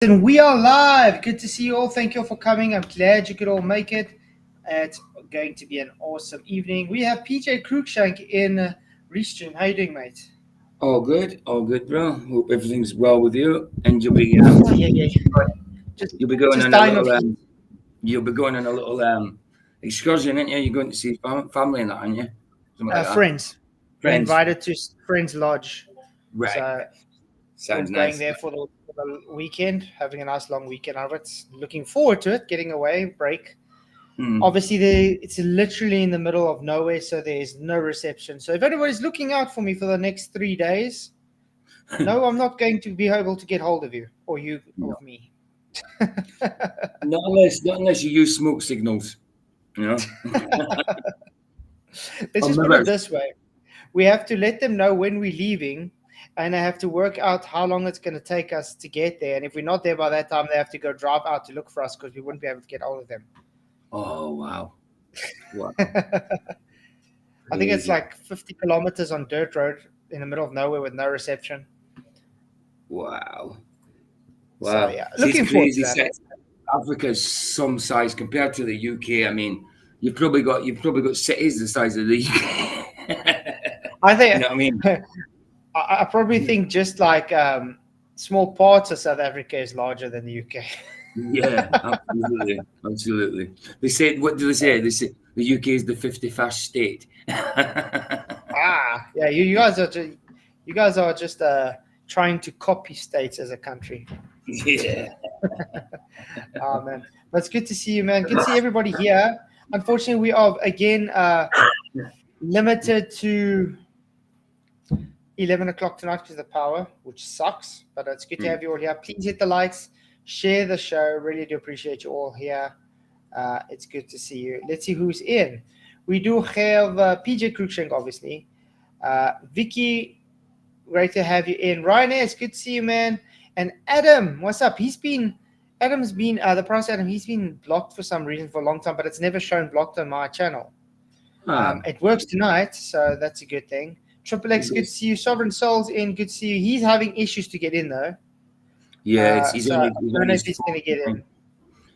And we are live. Good to see you all. Thank you all for coming. I'm glad you could all make it. It's going to be an awesome evening. We have PJ Cruikshank in Restream. How you doing, mate? All good, bro. Hope everything's well with you, and Oh, yeah, yeah. Just, you'll be going just on a dying of little heat. excursion, aren't you? You're going to see family and that, aren't you? Something like that. Friends. We're Friends, invited to Friends Lodge. right? So we're Sounds going nice. there for the weekend, having a nice long weekend out of it. Looking forward to it, getting away, break. Hmm. Obviously, it's literally in the middle of nowhere, so there's no reception. So if anybody's looking out for me for the next 3 days, no, I'm not going to be able to get hold of you or you No, of me. not unless you use smoke signals. You know. Let's I've just put it never. this way: we have to let them know when we're leaving, and I have to work out how long it's going to take us to get there. And if we're not there by that time, they have to go drive out to look for us because we wouldn't be able to get hold of them. Oh wow, wow, I think it's crazy. like 50 kilometers on dirt road in the middle of nowhere with no reception. Wow, So wow. yeah, See, it's looking forward to crazy. that. Africa's some size compared to the UK. I mean, you've probably got cities the size of the UK. I You think know what I mean? I probably think just like small parts of South Africa is larger than the UK. Yeah, absolutely, absolutely. They say, what do they say? They say the UK is the 51st state. Ah, yeah, you guys are just trying to copy states as a country. Yeah. Ah, man, but it's good to see you, man. Good to see everybody here. Unfortunately, we are again limited to 11 o'clock tonight because of the power, which sucks. But it's good to Hmm. have you all here. Please hit the likes, share the show. Really do appreciate you all here. It's good to see you. Let's see who's in. We do have PJ Cruikshank, obviously. Vicky, great to have you in. Ryan, it's good to see you, man. And Adam, what's up? Adam's been, the price Adam, he's been blocked for some reason for a long time, but it's never shown blocked on my channel. Ah, It works tonight, so that's a good thing. Triple X, good to see you. Sovereign Souls in, good to see you. He's having issues to get in, though. yeah, he's So on I he's don't on know if his he's going to get phone. in.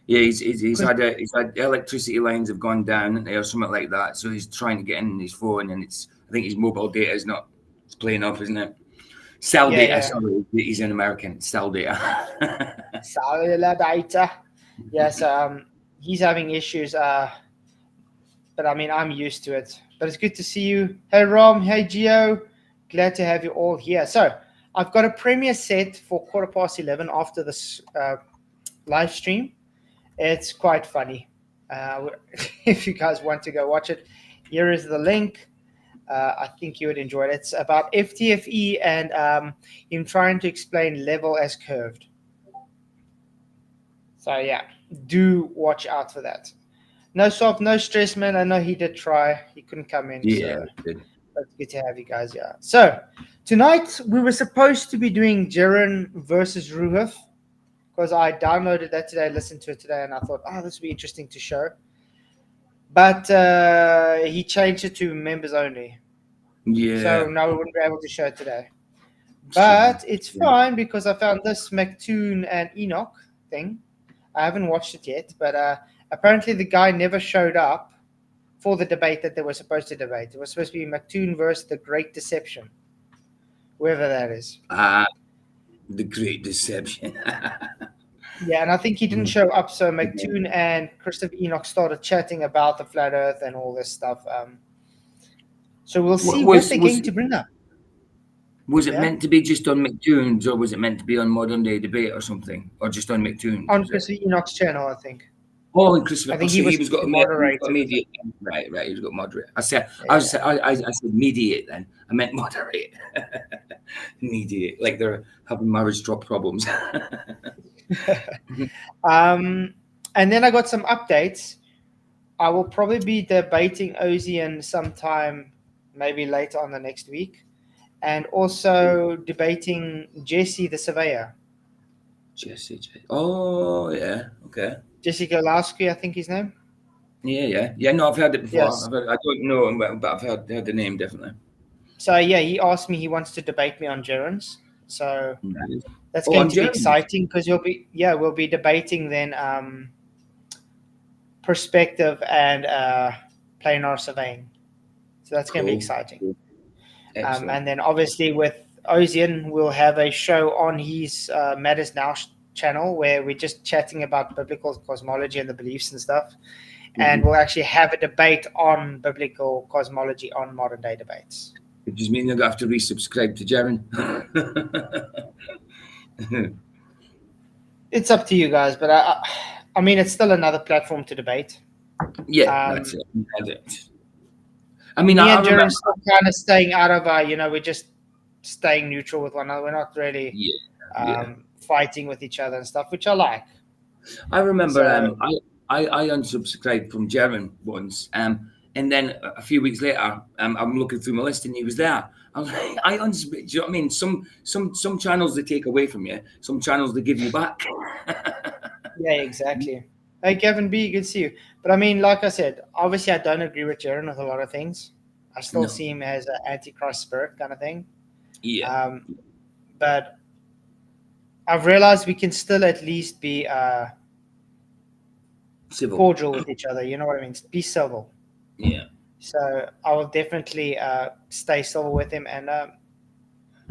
Yeah, he's Chris, had electricity lines have gone down or something like that. So he's trying to get in his phone, and I think his mobile data is not it's playing up, isn't it? Cell yeah, data. yeah. Sorry, he's an American. Cell data. Salabaita. Yes, he's having issues, but I mean, I'm used to it. But it's good to see you. Hey, Rom. Hey, Gio. Glad to have you all here. So, I've got a premiere set for 11:15 after this live stream. It's quite funny. If you guys want to go watch it, here is the link. I think you would enjoy it. It's about FTFE and him trying to explain level as curved. So yeah, do watch out for that. No soft, no stress, man. I know he did try. He couldn't come in, Yeah, so good. that's good to have you guys here. So tonight we were supposed to be doing Jaren versus Ruhuf because I downloaded that today, listened to it today, and I thought, oh, this would be interesting to show. But he changed it to members only, so Yeah, now we wouldn't be able to show it today. strange. But it's Strange. fine because I found this McToon and Enoch thing. I haven't watched it yet, but apparently the guy never showed up for the debate that they were supposed to debate. It was supposed to be McToon versus the Great Deception, whoever that is. Ah, the Great Deception. Yeah, and I think he didn't show up, so McToon and Christopher Enoch started chatting about the flat Earth and all this stuff. So we'll Wa- see what was they're was going to bring up. was it Yeah, meant to be just on McToon's, or was it meant to be on Modern Day Debate or something, or just on McToon's? on Was it? Christopher Enoch's channel, I think. Oh, and Christopher. I Oh, think he so was he was got a he's got moderator. mediate. Right, right. He's got moderate. Yeah. I said mediate. Then I meant moderate. Mediate, like they're having marriage drop problems. um, and then I got some updates. I will probably be debating Ozian sometime, maybe later on the next week, and also debating Jesse the surveyor. Jesse. Oh, yeah. Okay. Jesse Golowski, I think his name. Yeah, yeah, yeah. No, I've heard it before. Yes. I don't know him, but I've heard the name definitely. So yeah, he asked me. He wants to debate me on Gerans. So Nice. that's Oh, going I'm to be German. exciting because we'll be debating then perspective and planar surveying. So that's going to be Cool. exciting. Cool. Excellent. And then obviously with Ozian, we'll have a show on his Matters Now channel where we're just chatting about biblical cosmology and the beliefs and stuff. And Mhm. we'll actually have a debate on biblical cosmology on modern day debates. It just means I'm gonna have to resubscribe to Jaren. It's up to you guys, but I mean, it's still another platform to debate. Yeah, that's Um, it. That's it. I mean, Me I and remember. Jaron still kind of staying out of we're just staying neutral with one another. We're not really Yeah, yeah. fighting with each other and stuff, which I like. I remember. So I unsubscribed from Jaren once. And then a few weeks later, I'm looking through my list and he was there. I was like, I unsubscribed. Do you know what I mean? Some channels they take away from you. Some channels they give you back. yeah, exactly. Hey, Kevin B, good to see you. But I mean, like I said, obviously I don't agree with Jaron with a lot of things. I still No. see him as an antichrist spirit kind of thing. Yeah. But I've realized we can still at least be Civil. cordial with each other. You know what I mean? Be civil. Yeah. So I will definitely stay civil with him, and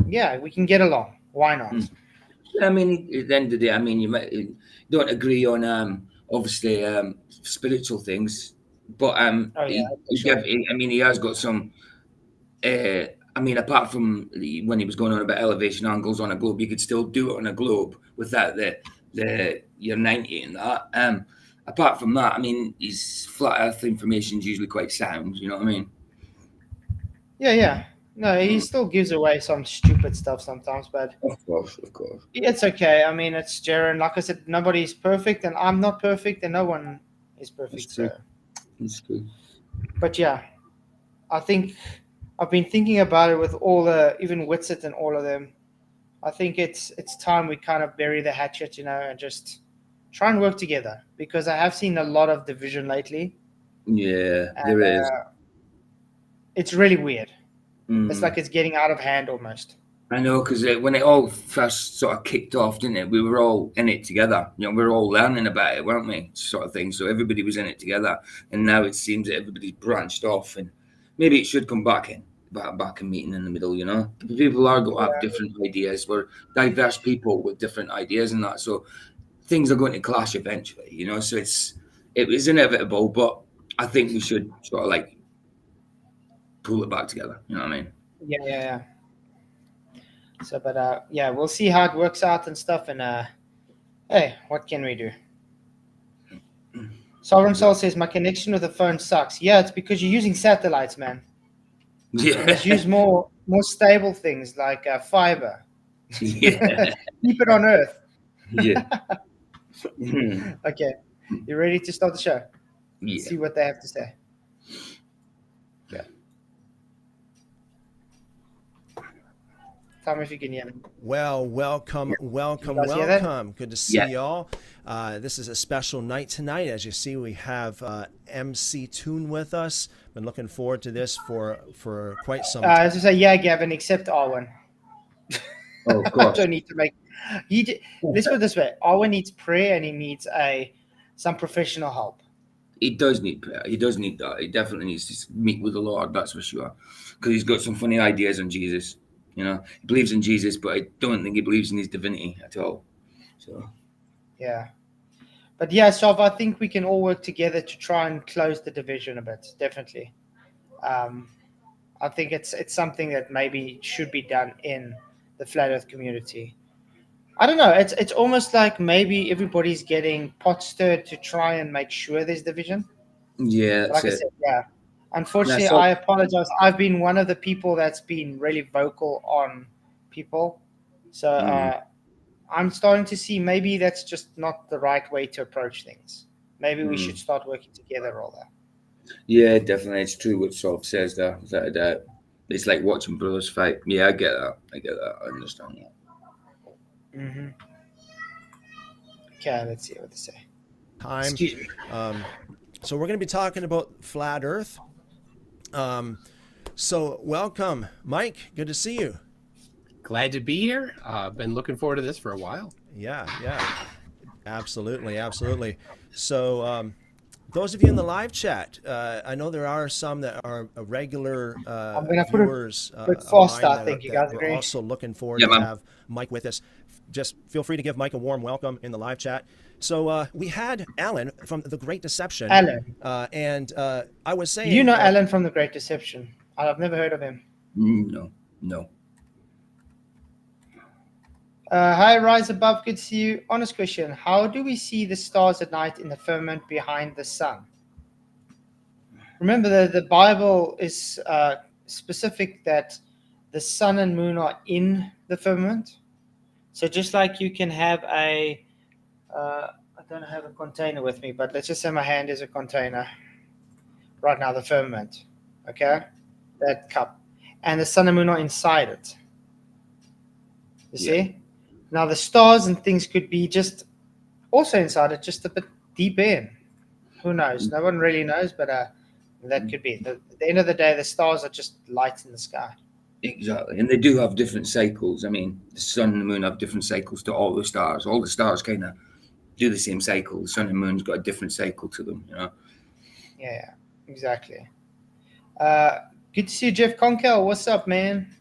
yeah, we can get along. Why not? Mm. I mean, at the end of the day, I mean, you don't agree on obviously spiritual things, but Oh yeah, for sure. I mean, he has got some. I mean, apart from when he was going on about elevation angles on a globe, you could still do it on a globe without the your 90 and that. Apart from that, I mean, his flat Earth information is usually quite sound. You know what I mean? Yeah, yeah. No, he Mm. still gives away some stupid stuff sometimes, but Of course, of course. it's okay. I mean, it's Jaron. Like I said, nobody's perfect, and I'm not perfect, and no one is That's perfect. true. So, That's true. but yeah, I think I've been thinking about it with all the even Witsit and all of them. I think it's time we kind of bury the hatchet, and just try and work together because I have seen a lot of division lately, Yeah, and there is. it's really weird. It's Mm. like it's getting out of hand almost. I know, because when it all first sort of kicked off, didn't it? We were all in it together. You know, we were all learning about it, weren't we? Sort of thing. So everybody was in it together, and now it seems that everybody's branched off, and maybe it should come back in, back and meeting in the middle. You know, people are going to have Yeah, different ideas. We're diverse people with different ideas and that, so things are going to clash eventually. You know, so it was inevitable, but I think we should sort of like pull it back together. You know what I mean? yeah, yeah, yeah. So, but yeah, we'll see how it works out and stuff. And hey, what can we do? Sovereign Soul Exactly. says my connection with the phone sucks. Yeah, it's because you're using satellites, man. You must Yeah. use more stable things like fiber. Yeah. Keep it on Earth. Yeah. Mhm. Okay, you ready to start the show? Let's Yeah. see what they have to say. Okay. Tell me if you can hear me. Well, welcome, Can you welcome, guys hear that? welcome. Good to see Yeah. y'all. This is a special night tonight. As you see, we have MC Toon with us. Been looking forward to this for quite some time. As I say, yeah, Gavin, except Arwen. Oh, of I course. don't need to make. Let's put it this way: Arwen needs prayer, and he needs some professional help. He does need prayer. He does need that. He definitely needs to meet with the Lord, that's for sure. Because he's got some funny ideas on Jesus. You know, he believes in Jesus, but I don't think he believes in his divinity at all. So, Yeah, but yeah, so I think we can all work together to try and close the division a bit. Definitely, um, I think it's something that maybe should be done in the flat Earth community. I don't know. It's almost like maybe everybody's getting pot stirred to try and make sure there's division. yeah, But that's like I it. said, yeah. Unfortunately, That's all. I apologize. I've been one of the people that's been really vocal on people. So Mm, I'm starting to see maybe that's just not the right way to approach things. Maybe we should mm. start working together, all that. Yeah, definitely. It's true what Soph says there, without a doubt. It's like watching brothers fight. Yeah, I get that. I get that. I understand that. Mm-hmm. Okay, let's see what they say. Time. Excuse me. So we're going to be talking about flat Earth. So welcome, Mike. Good to see you. Glad to be here. Been looking forward to this for a while. Yeah, absolutely. So, those of you in the live chat, I know there are some that are regular I'm gonna put it viewers a bit of faster, mine I think. You guys we're agree? also looking forward Yeah, to man. have Mike with us. Just feel free to give Mike a warm welcome in the live chat. So we had Alan from The Great Deception. Alan. And I was saying... You know Alan from The Great Deception. I've never heard of him. No. Hi, Rise Above. Good to see you. Honest question. How do we see the stars at night in the firmament behind the sun? Remember, the Bible is specific that the sun and moon are in the firmament. So just like you can have I don't have a container with me, but let's just say my hand is a container. Right now, the firmament. Okay? That cup. And the sun and moon are inside it. You see? Now, the stars and things could be just also inside it, just a bit deep in. Who knows? No one really knows, but that could be. At the end of the day, the stars are just lights in the sky. Exactly. And they do have different cycles. I mean, the sun and the moon have different cycles to all the stars. All the stars kind of do the same cycle. The sun and moon's got a different cycle to them, you know? Yeah, exactly. Good to see you, Jeff Conkel. What's up, man?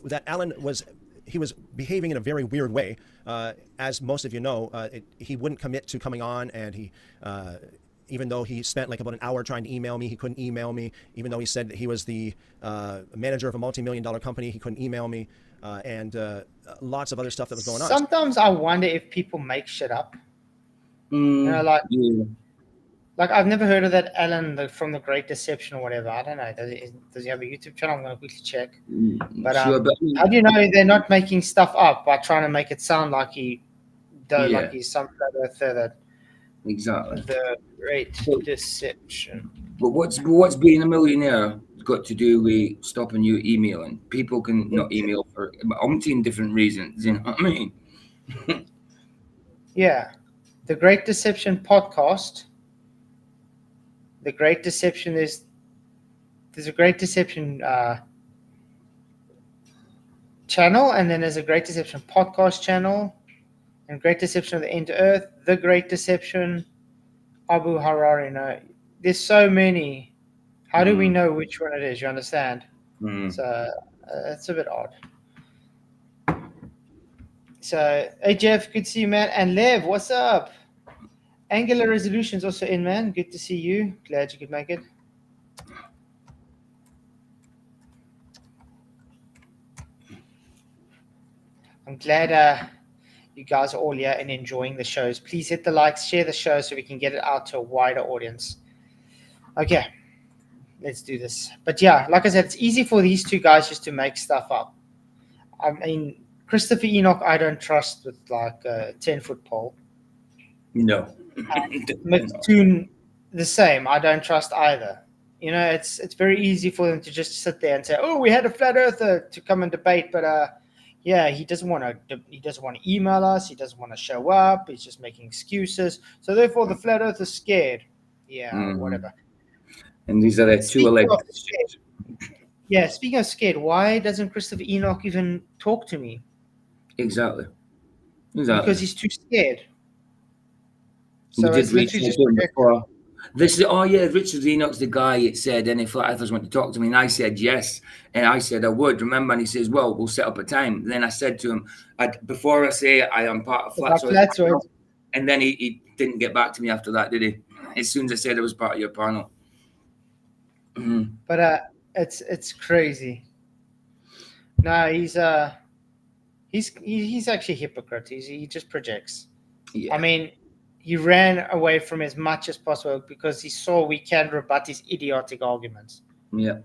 that Alan was behaving in a very weird way. As most of you know, he wouldn't commit to coming on, and he, even though he spent like about an hour trying to email me, he couldn't email me. Even though he said that he was the manager of a multi-million-dollar company, he couldn't email me, and lots of other stuff that was going on. Sometimes I wonder if people make shit up. You know, like I've never heard of that Ellen from the Great Deception or whatever. I don't know. Does he have a YouTube channel? I'm going to quickly check. But how do you know they're not making stuff up by trying to make it sound like like he's some flat earther that exactly the Great Deception. But what's being a millionaire got to do with stopping you emailing? People can not email for umpteen different reasons. You know what I mean? Yeah, the Great Deception podcast. The Great Deception there's a Great Deception channel, and then there's a Great Deception podcast channel, and Great Deception of the End to Earth, The Great Deception, Abu Harari. No, there's so many. How do we know which one it is? You understand? So it's a bit odd. So, hey Jeff, good to see you, man. And Lev, what's up? Angular Resolution's also in, man. Good to see you. Glad you could make it. I'm glad you guys are all here and enjoying the shows. Please hit the likes, share the show so we can get it out to a wider audience. Okay, let's do this. But yeah, like I said, it's easy for these two guys just to make stuff up. I mean, Christopher Enoch, I don't trust with like a 10-foot pole. No. Toon, the same. I don't trust either. You know, it's very easy for them to just sit there and say, "Oh, we had a flat earther to come and debate," but yeah, he doesn't want to email us. He doesn't want to show up. He's just making excuses. So therefore, the flat earth is scared. Yeah, whatever. And these are the two elections. Yeah, speaking of scared, why doesn't Christopher Enoch even talk to me? Exactly. Because he's too scared. So it's literally just before. Richard Enoch's the guy that said any flat earthers want to talk to me, and I said yes, and I said I would. Remember, and he says, "Well, we'll set up a time." And then I said to him, before I say I am part of Flatzoid, and then he didn't get back to me after that, did he? As soon as I said I was part of your panel. But it's crazy. No, he's actually a hypocrite. He just projects. Yeah. I mean, he ran away from as much as possible because he saw we can rebut his idiotic arguments. Yeah.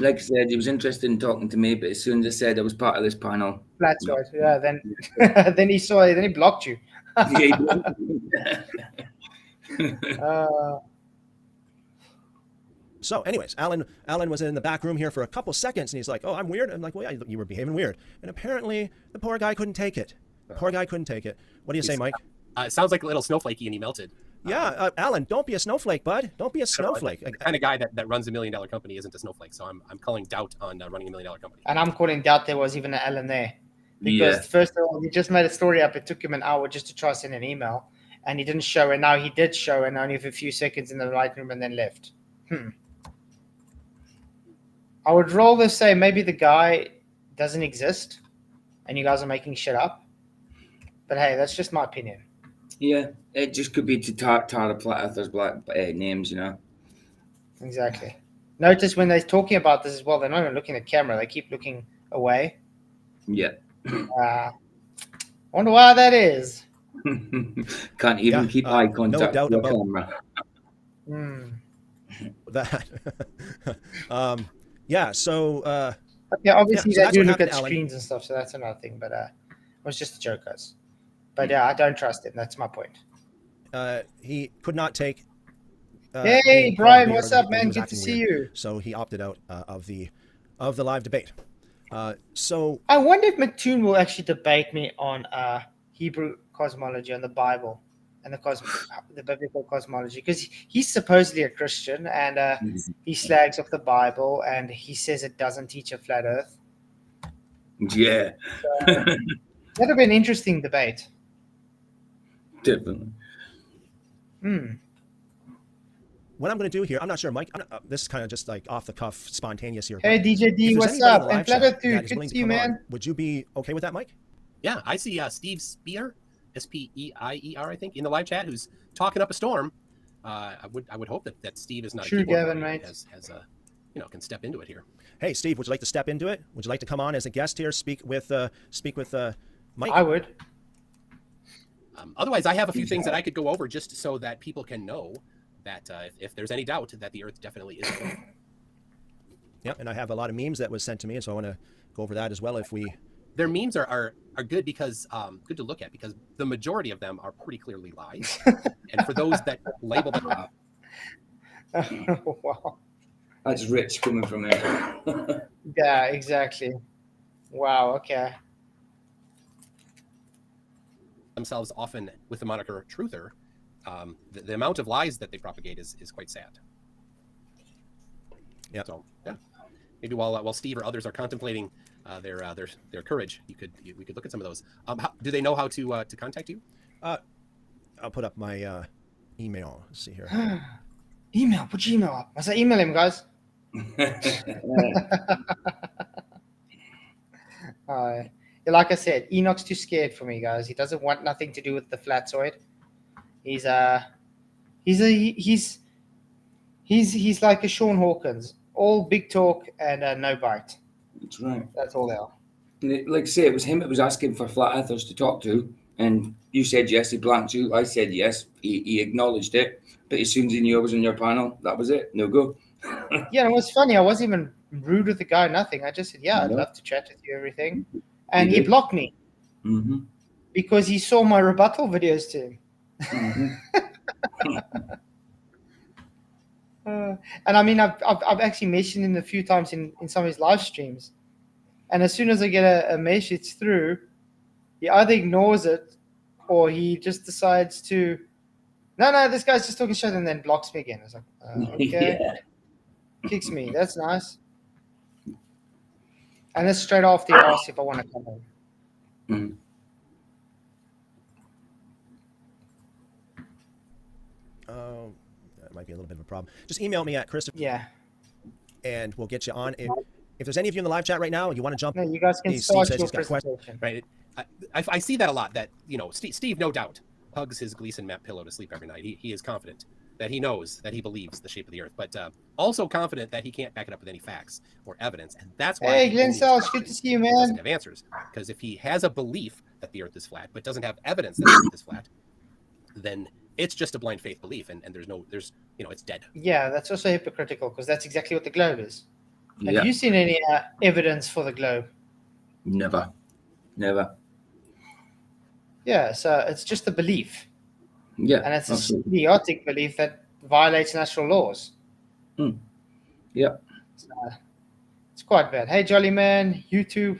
Like I said, he was interested in talking to me, but as soon as I said I was part of this panel, Flatzoid. Yeah. Then then he saw it. Then he blocked you. So, anyways, Alan was in the back room here for a couple seconds, and he's like, "Oh, I'm weird." I'm like, "Well, yeah, you were behaving weird." And apparently, the poor guy couldn't take it. What do you say, Mike? It sounds like a little snowflakey, and he melted. Yeah, Alan, don't be a snowflake, bud. Don't be a snowflake. The kind of guy that runs $1 million company isn't a snowflake. So I'm calling doubt on running $1 million company. And I'm calling doubt there was even an Ellen there. Because Yeah. first of all, he just made a story up. It took him an hour just to try to send an email. And he didn't show. And now he did show, and only for a few seconds in the Lightroom and then left. I would rather say maybe the guy doesn't exist and you guys are making shit up. But hey, that's just my opinion. Yeah, it just could be to tar the Flat Earthers black names, you know. Exactly. Notice when they're talking about this as well, they're not even looking at camera. They keep looking away. Yeah. Wonder why that is. Can't even keep eye contact doubt with the about camera. That. Yeah. So. Okay, obviously so they that's do what look at happened, Alan. screens and stuff, so that's another thing. But it was just a joke, guys. But yeah, I don't trust him. That's my point. He could not take. Hey, being Brian, called what's weird, up, and he man? was Good to acting see weird. you. So he opted out of the live debate. So I wonder if Toon will actually debate me on Hebrew cosmology and the Bible and the biblical cosmology, because he's supposedly a Christian and he slags off the Bible and he says it doesn't teach a flat Earth. Yeah. That'd have been an interesting debate. Definitely. what I'm going to do here, I'm not sure, Mike. This is kind of just like off the cuff, spontaneous here. Hey, DJ D, If there's what's anybody in up? the And live Flatter chat too. that is Good willing to to see you, come on, man. would you be okay with that, Mike? Yeah, I see Steve Spear, Speier, I think, in the live chat, who's talking up a storm. I would hope that Steve is not True, a keyboard Gavin, warrior, mate. has a can step into it here. Hey, Steve, would you like to step into it? Would you like to come on as a guest here, speak with Mike? I would. Otherwise, I have a few things that I could go over just so that people can know that if there's any doubt that the Earth definitely is flat. Yep, and I have a lot of memes that was sent to me, and so I want to go over that as well. If we, Their memes are good because good to look at, because the majority of them are pretty clearly lies. And for those that label them, Wow. That's rich coming from him. Yeah, exactly. Wow. Okay. themselves often with the moniker truther, the amount of lies that they propagate is quite sad. Yeah. So yeah, maybe while Steve or others are contemplating their courage, we could look at some of those. Do they know how to contact you? I'll put up my email. Let's see here. Email. Put your email up. I said email him, guys. Like I said, Enoch's too scared for me, guys. He doesn't want nothing to do with the Flatzoid. He's like a Sean Hawkins, all big talk and no bite. That's right. That's all they are. Like I say, it was him that was asking for flat earthers to talk to, and you said yes. He blanked you. I said yes. He acknowledged it, but as soon as he knew I was on your panel, that was it. No go. Yeah, it was funny. I wasn't even rude with the guy. Nothing. I just said, yeah, I'd love to chat with you. Everything, and he blocked me because he saw my rebuttal videos to him. And I mean, I've actually mentioned him a few times in some of his live streams, and as soon as I get a message through, he either ignores it or he just decides to, no, this guy's just talking shit, and then blocks me again. I was like, okay, Yeah. Kicks me. That's nice. And then straight after he asks if I want to come home. That might be a little bit of a problem. Just email me at Christopher. Yeah. And we'll get you on. If there's any of you in the live chat right now, and you want to jump. No, you guys can Steve start says your he's got questions. presentation. Right. I see that a lot. That Steve no doubt hugs his Gleason map pillow to sleep every night. He is confident that he knows, that he believes the shape of the Earth, but also confident that he can't back it up with any facts or evidence, and that's why. Hey, Glenn Sells, good to see you, man. Doesn't have answers, because if he has a belief that the Earth is flat, but doesn't have evidence that the Earth is flat, then it's just a blind faith belief, and there's it's dead. Yeah, that's also hypocritical, because that's exactly what the globe is. Yeah. Have you seen any evidence for the globe? Never. Yeah, so it's just a belief. Yeah. And it's absolutely. a idiotic belief that violates natural laws. Yeah. So, it's quite bad. Hey, Jolly Man, YouTube,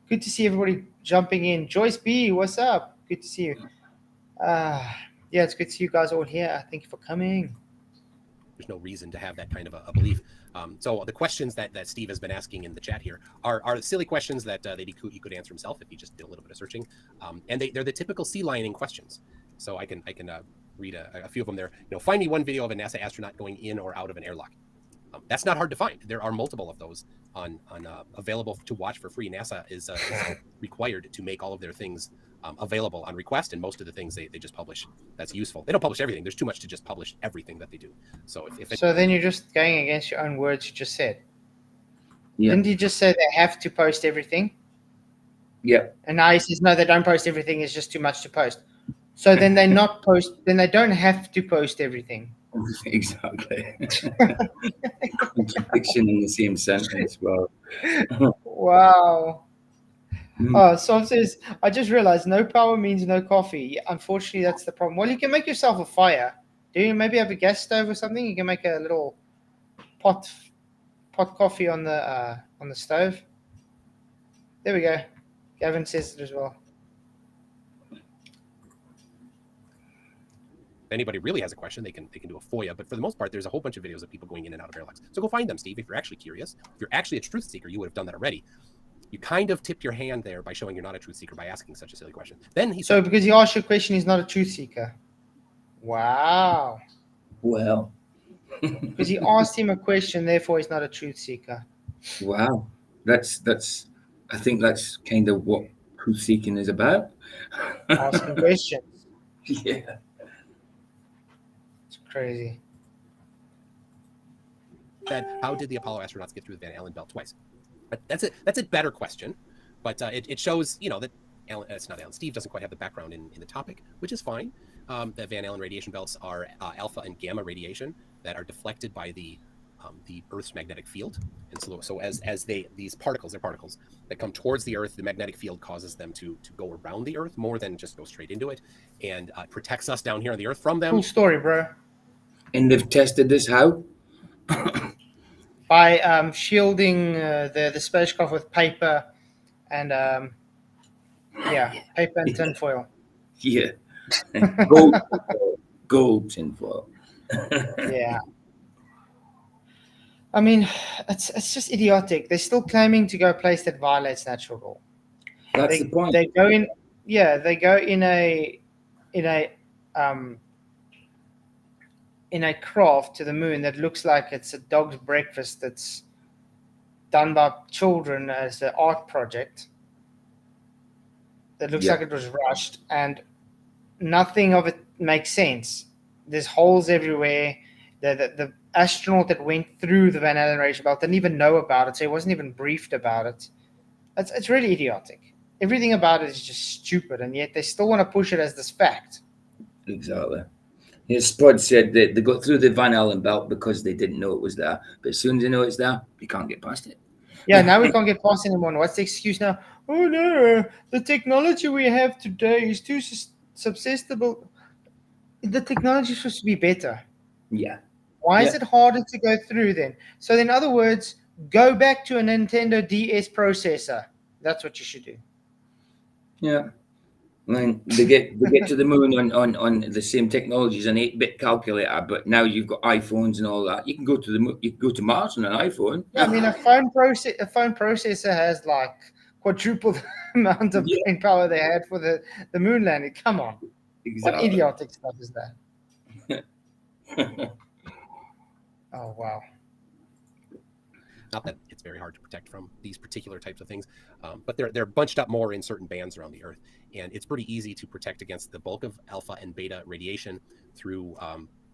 good to see everybody jumping in. Joyce B, what's up? Good to see you. Yeah, it's good to see you guys all here. Thank you for coming. There's no reason to have that kind of a belief. So the questions that Steve has been asking in the chat here are silly questions that he could answer himself if he just did a little bit of searching, and they're the typical sea lining questions. So I can read a few of them there. Find me one video of a NASA astronaut going in or out of an airlock. That's not hard to find. There are multiple of those on available to watch for free. NASA is required to make all of their things available on request, and most of the things they just publish. That's useful. They don't publish everything. There's too much to just publish everything that they do. So so then you're just going against your own words you just said. Yeah. Didn't you just say they have to post everything? Yeah. And now he says no, they don't post everything. It's just too much to post. So then they not post. Then they don't have to post everything. Exactly. Contradiction in the same sentence. Well. Wow. Oh, Sof says, I just realized no power means no coffee. Yeah, unfortunately, that's the problem. Well, you can make yourself a fire. Do you maybe have a gas stove or something? You can make a little pot coffee on the stove. There we go. Gavin says it as well. If anybody really has a question, they can do a FOIA. But for the most part, there's a whole bunch of videos of people going in and out of airlocks. So go find them, Steve. If you're actually curious, if you're actually a truth seeker, you would have done that already. You kind of tipped your hand there by showing you're not a truth seeker by asking such a silly question. Then he said, because he asked you a question, he's not a truth seeker. Wow. Well. Because he asked him a question, therefore he's not a truth seeker. Wow. That's. I think that's kind of what truth seeking is about. Asking questions. Yeah. It's crazy. How did the Apollo astronauts get through the Van Allen belt twice? That's a better question, but it shows that it's not Alan. Steve doesn't quite have the background in the topic, which is fine. That Van Allen radiation belts are alpha and gamma radiation that are deflected by the Earth's magnetic field, and so as these particles that come towards the Earth, the magnetic field causes them to go around the Earth more than just go straight into it, and protects us down here on the Earth from them. Cool story, bro. And they've tested this how? By shielding the spacecraft with paper and paper and tinfoil. Yeah. Gold tinfoil. Yeah. I mean, it's just idiotic. They're still claiming to go a place that violates natural law. That's the point. They go in. Yeah, they go in a craft to the moon that looks like it's a dog's breakfast that's done by children as an art project. That looks like it was rushed, and nothing of it makes sense. There's holes everywhere. The astronaut that went through the Van Allen radiation belt didn't even know about it, so he wasn't even briefed about it. It's really idiotic. Everything about it is just stupid, and yet they still want to push it as this fact. Exactly. Spud said that they got through the Van Allen belt because they didn't know it was there. But as soon as they know it's there, they can't get past it. Yeah, now we can't get past it anymore. What's the excuse now? Oh, no, the technology we have today is too susceptible. The technology is supposed to be better. Yeah. Why is it harder to go through then? So in other words, go back to a Nintendo DS processor. That's what you should do. Yeah. When they get to the moon on the same technology as an 8-bit calculator, but now you've got iPhones and all that. You can go to the moon, you can go to Mars on an iPhone. I mean, a phone processor has like quadruple the amount of brain power they had for the moon landing. Come on, exactly. What idiotic stuff is that? Oh wow. Not that it's very hard to protect from these particular types of things, but they're bunched up more in certain bands around the Earth, and it's pretty easy to protect against the bulk of alpha and beta radiation through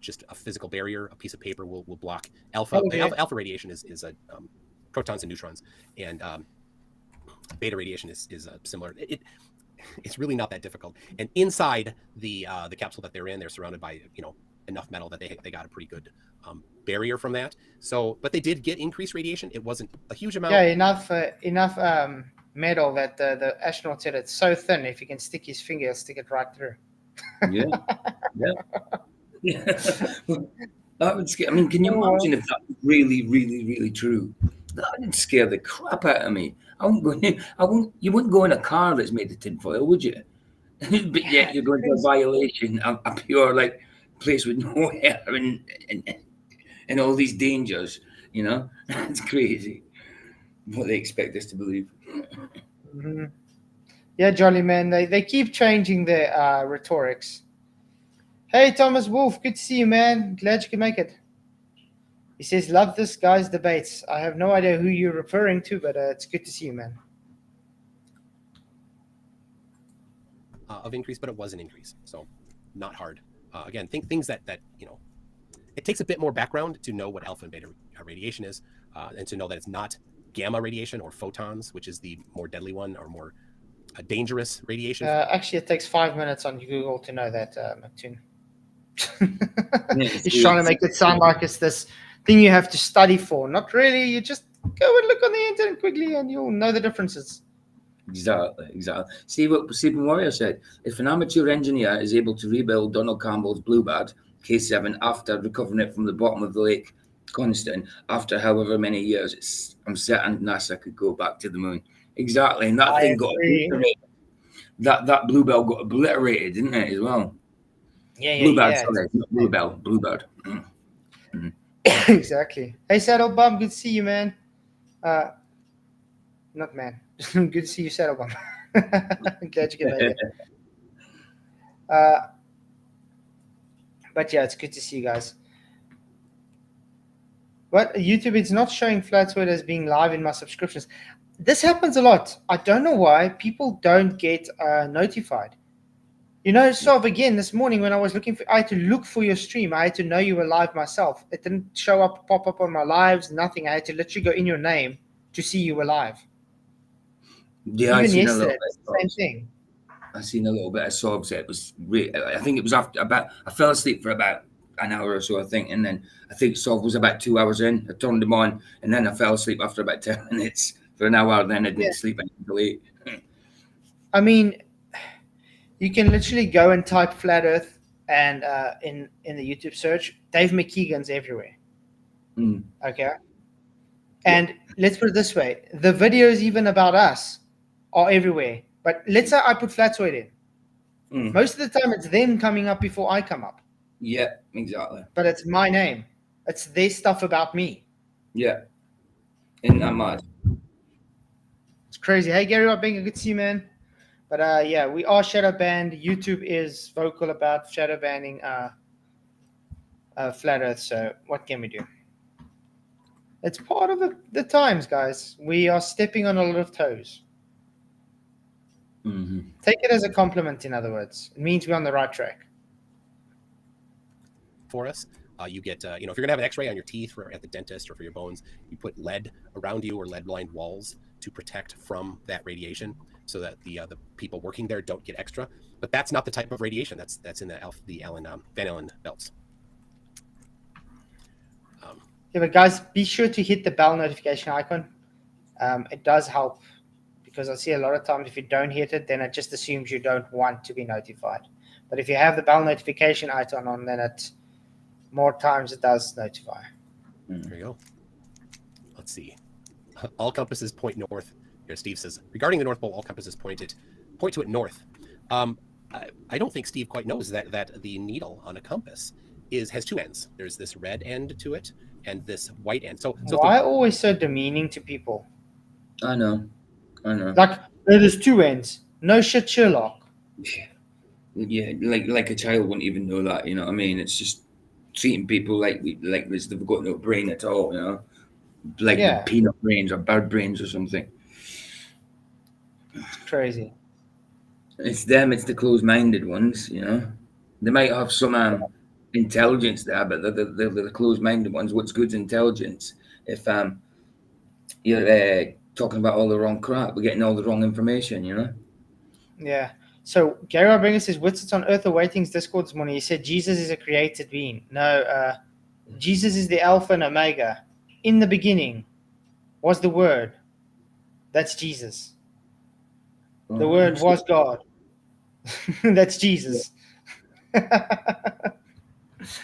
just a physical barrier. A piece of paper will block alpha. Alpha radiation is protons and neutrons, and beta radiation is similar. It's really not that difficult. And inside the capsule that they're in, they're surrounded by enough metal that they got a pretty good barrier from that. So, but they did get increased radiation. It wasn't a huge amount. Yeah, enough metal that the astronaut said it's so thin. If he can stick his finger, he'll stick it right through. Yeah. That would scare. I mean, can you imagine if that was really, really, really true? That would scare the crap out of me. You wouldn't go in a car that's made of tinfoil, would you? But yet you're going to a violation, a pure like place with no air and all these dangers. You know, it's crazy what they expect us to believe. Mhm. Yeah, Jolly man, they keep changing their rhetorics. Hey, Thomas Wolf, good to see you, man. Glad you could make it. He says, love this guy's debates. I have no idea who you're referring to, but it's good to see you, man. Of increase, but it was an increase, so not hard. Again, things that it takes a bit more background to know what alpha and beta radiation is, and to know that it's not gamma radiation or photons, which is the more deadly one or more dangerous radiation. Actually, it takes 5 minutes on Google to know that, Toon. Yeah, He's trying to make it sound like it's this thing you have to study for. Not really. You just go and look on the internet quickly and you'll know the differences. Exactly. See what Sleeping Warrior said. If an amateur engineer is able to rebuild Donald Campbell's Bluebird K7 after recovering it from the bottom of the Lake Coniston after however many years, I'm certain NASA could go back to the moon. Exactly, and that I thing got agree. obliterated. That Bluebell got obliterated, didn't it, as well? Yeah, Bluebird, sorry, not Bluebell, Bluebird. Exactly. Hey, Saddlebum, good to see you, man. Not man. Good to see you, Saddlebum. Glad you can make it. But yeah, it's good to see you guys. What YouTube? It's not showing Flatzoid as being live in my subscriptions. This happens a lot. I don't know why people don't get notified. You know, so again, this morning when I was I had to look for your stream. I had to know you were live myself. It didn't pop up on my lives, nothing. I had to literally go in your name to see you were live. Yeah, Even yesterday, same thing. I seen a little bit of sobs. It was I think it was after about. I fell asleep for about an hour or so, I think, and then I think Sob was about 2 hours in. I turned them on, and then I fell asleep after about 10 minutes for an hour. Then I didn't sleep until 8. I mean, you can literally go and type flat Earth, and in the YouTube search, Dave McKeegan's everywhere. Okay, and let's put it this way: the videos even about us are everywhere. But let's say I put Flatzoid in. Most of the time, it's them coming up before I come up. Yeah, exactly. But it's my name. It's their stuff about me. Yeah, isn't that mad? It's crazy. Hey, Gary Robbing, good to see you, man. But yeah, we are shadow banned. YouTube is vocal about shadow banning Flat Earth. So what can we do? It's part of the times, guys. We are stepping on a lot of toes. Take it as a compliment, in other words. It means we're on the right track. For us, you get, if you're going to have an x-ray on your teeth or at the dentist or for your bones, you put lead around you or lead-lined walls to protect from that radiation so that the people working there don't get extra. But that's not the type of radiation that's in the Ellen Van Allen belts. Yeah, but guys, be sure to hit the bell notification icon. It does help, because I see a lot of times if you don't hit it, then it just assumes you don't want to be notified. But if you have the bell notification icon on, then more times it does notify. There you go. Let's see. All compasses point north. Here, Steve says, regarding the North Pole, all compasses point to it north. I don't think Steve quite knows that the needle on a compass has two ends. There's this red end to it and this white end. So why always so demeaning to people? I know. Like, there's two ends. No shit, Sherlock. Yeah, like a child wouldn't even know that. You know what I mean? It's just treating people like they've got no brain at all. You know, like the peanut brains or bird brains or something. It's crazy. It's them. It's the closed-minded ones. You know, they might have some intelligence there, but they're the closed-minded ones. What's good's intelligence? If you're talking about all the wrong crap, we're getting all the wrong information. You know. Yeah. So Gary Rodriguez says, "What's on Earth Awaitings Discord this morning?" He said Jesus is a created being. No, Jesus is the Alpha and Omega. In the beginning was the Word. That's Jesus. The Word was God. That's Jesus.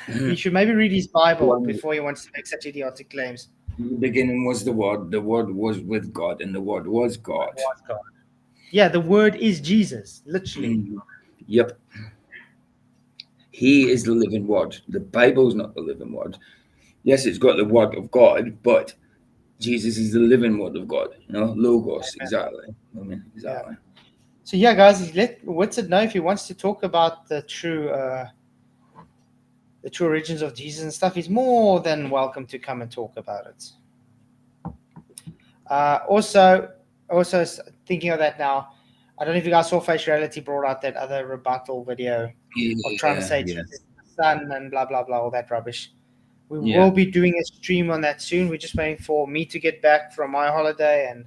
He should maybe read his Bible before he wants to make such idiotic claims. In the beginning was the Word was with God, and the Word was God. Yeah, the Word is Jesus, literally. Yep. He is the living word. The Bible's not the living word. Yes, it's got the word of God, but Jesus is the living word of God. Logos, exactly. I mean, exactly. So yeah, guys, let Whitsett know if he wants to talk about the true origins of Jesus and stuff. He's more than welcome to come and talk about it. Also thinking of that now, I don't know if you guys saw Face Reality brought out that other rebuttal video of trying to say Jesus is the Son and blah blah blah, all that rubbish. We will be doing a stream on that soon. We're just waiting for me to get back from my holiday and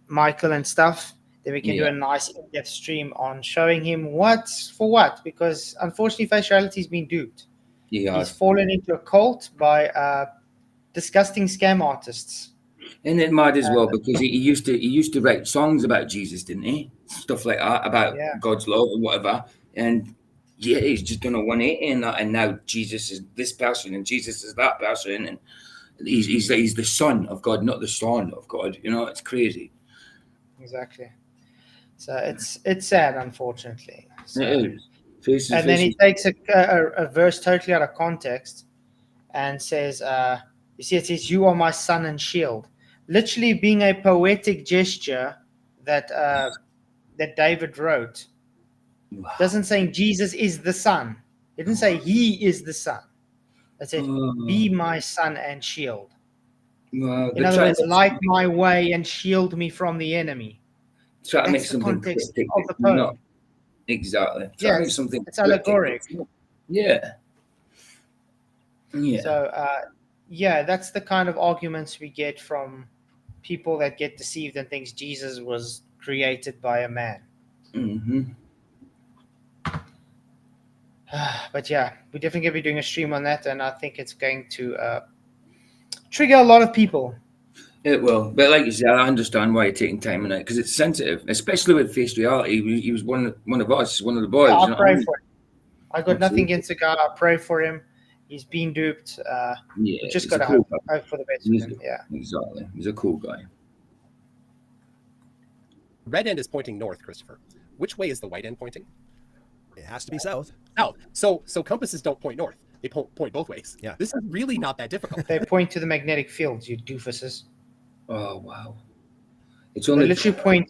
Michael and stuff. Then we can do a nice in-depth stream on showing him what's for what, because unfortunately Face Reality's been duped. He's fallen into a cult by disgusting scam artists. Isn't it mad as well? Because he used to write songs about Jesus, didn't he? Stuff like that, about God's love and whatever. And he's just done a 180 in that, and now Jesus is this person and Jesus is that person, and he's the Son of God, not the Son of God. It's crazy. Exactly. So it's sad, unfortunately. So, it is. Then he takes a verse totally out of context and says, you see, it says, "You are my son and shield," literally being a poetic gesture that David wrote. Wow. Doesn't say Jesus is the son. It didn't say he is the son. It said, "Be my son and shield." In other words, light my way and shield me from the enemy. Try to make That's the something context cryptic, of the poem. not exactly. Try to make something. It's allegoric. Yeah. So, that's the kind of arguments we get from people that get deceived and thinks Jesus was created by a man. Mm-hmm. But yeah, we're definitely going to be doing a stream on that, and I think it's going to trigger a lot of people. It will, but like you said, I understand why you're taking time on it, because it's sensitive, especially with Face Reality. He was one of us, one of the boys. Yeah, I pray for him. I got nothing against the guy. I pray for him. He's been duped. We just got to hope for the best. Exactly. He's a cool guy. Red end is pointing north, Christopher. Which way is the white end pointing? It has to be south. South. So compasses don't point north. They point both ways. Yeah. This is really not that difficult. They point to the magnetic fields, you doofuses. Oh wow! They literally point.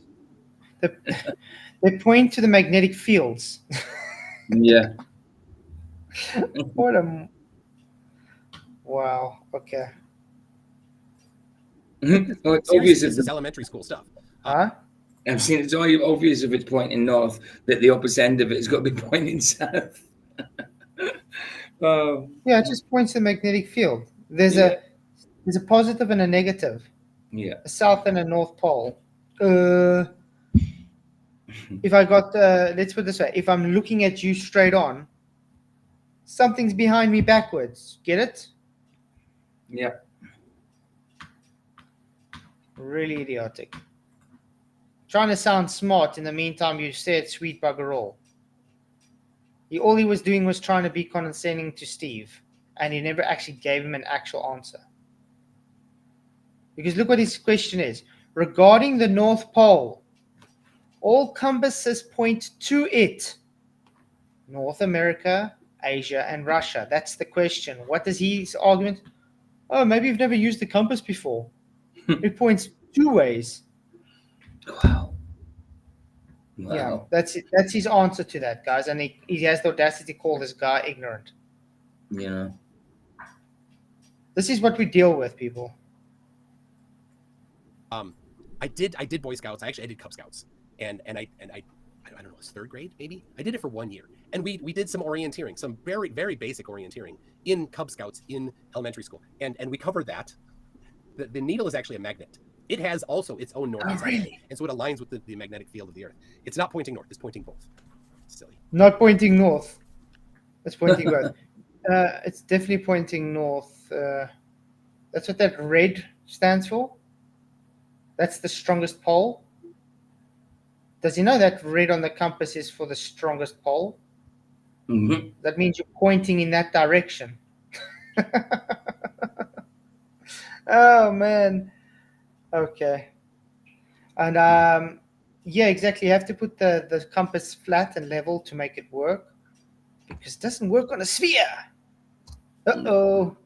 They point to the magnetic fields. Yeah. What a. Wow. Okay. Oh, it's obvious. This is elementary school stuff. Huh? I'm saying it's all obvious if it's pointing north that the opposite end of it has got to be pointing south. Yeah, it just points to the magnetic field. There's a positive and a negative. Yeah. A south and a north pole. If I got, let's put it this way, if I'm looking at you straight on, something's behind me backwards. Get it? Yeah. Really idiotic. Trying to sound smart. In the meantime, you said sweet bugger all. All he was doing was trying to be condescending to Steve, and he never actually gave him an actual answer. Because look what his question is. Regarding the North Pole, all compasses point to it. North America, Asia, and Russia. That's the question. What is his argument? Oh, maybe you've never used the compass before. It points two ways. Wow. Yeah, that's it. That's his answer to that, guys. And he has the audacity to call this guy ignorant. Yeah. This is what we deal with, people. I did Boy Scouts. I did Cub Scouts, and I don't know, it was third grade maybe. I did it for 1 year, and we did some orienteering, some very very basic orienteering in Cub Scouts in elementary school, and we covered that. The needle is actually a magnet. It has also its own north and south, and so it aligns with the magnetic field of the Earth. It's not pointing north; it's pointing both. Silly. Not pointing north. It's pointing both. It's definitely pointing north. That's what that red stands for. That's the strongest pole. Does he know that red on the compass is for the strongest pole? Mm-hmm. That means you're pointing in that direction. Oh man. Okay. And Yeah, exactly. You have to put the compass flat and level to make it work, because it doesn't work on a sphere. Uh-oh.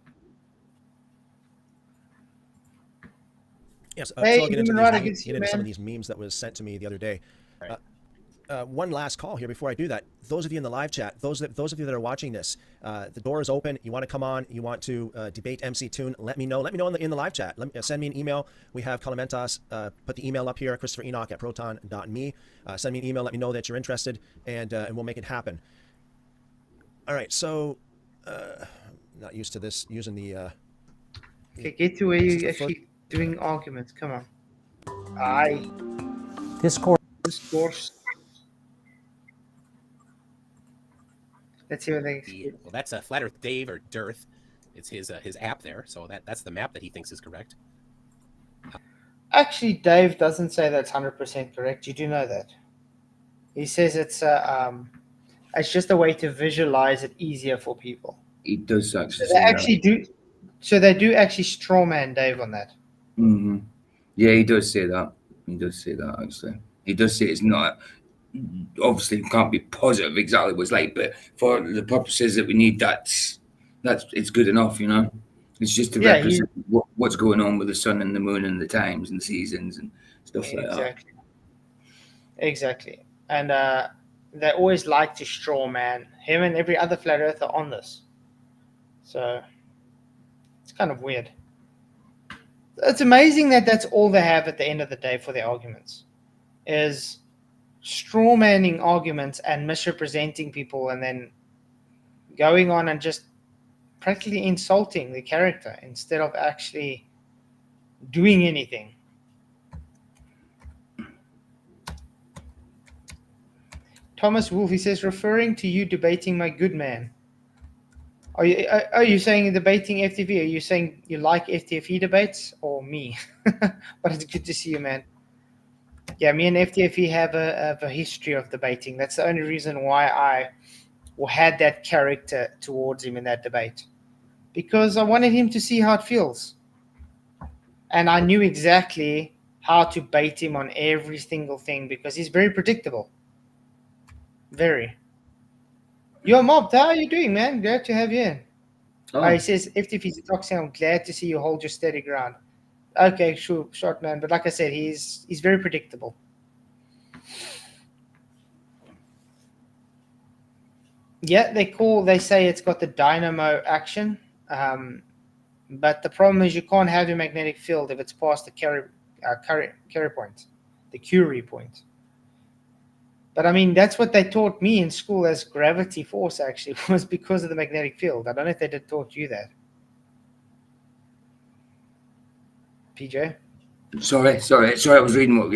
Yes, Hey, so I'll get into human these right, I can see get you, into some of man. these memes that was sent to me the other day. Right. One last call here before I do that. Those of you in the live chat, those of you that are watching this, the door is open. You want to come on, you want to debate MC Toon, let me know. Let me know in the live chat. Send me an email. We have Kalamentas, put the email up here, Christopher Enoch at proton.me. Send me an email, let me know that you're interested, and we'll make it happen. All right, so not used to this, using the... Okay, get to where This is you're the first... actually doing arguments. Come on. Aye. Discourse. Let's see what they Well, that's a Flat Earth Dave or Dearth. It's his app there, so that's the map that he thinks is correct. Actually, Dave doesn't say that's 100% correct. You do know that. He says it's just a way to visualize it easier for people. He does So actually they say actually that. do. So they do actually strawman Dave on that. Mm-hmm. Yeah, he does say that. He does say that, actually. He does say it's not, obviously, can't be positive exactly what it's like, but for the purposes that we need, that's it's good enough, you know? It's just to Yeah, represent what's going on with the sun and the moon and the times and the seasons and stuff like that. Exactly. And they always like to strawman him, and every other flat earther on this. So it's kind of weird. It's amazing that that's all they have at the end of the day for their arguments, is strawmanning arguments and misrepresenting people, and then going on and just practically insulting the character instead of actually doing anything. Thomas Wolfe, he says, referring to you debating my good man. Are you saying debating FTV? Are you saying you like FTFE debates or me? But it's good to see you, man. Yeah, me and FTFE have a history of debating. That's the only reason why I had that character towards him in that debate, because I wanted him to see how it feels. And I knew exactly how to bait him on every single thing, because he's very predictable. Very. Yo, Mob, how are you doing, man? Glad to have you in. Oh, He says, FTF's toxic, I'm glad to see you hold your steady ground. Okay, sure, short man. But like I said, he's very predictable. Yeah, they say it's got the dynamo action. But the problem is you can't have your magnetic field if it's past the Curie point, the Curie point. But I mean, that's what they taught me in school as gravity force, actually, was because of the magnetic field. I don't know if they did taught you that. PJ? sorry. I was reading what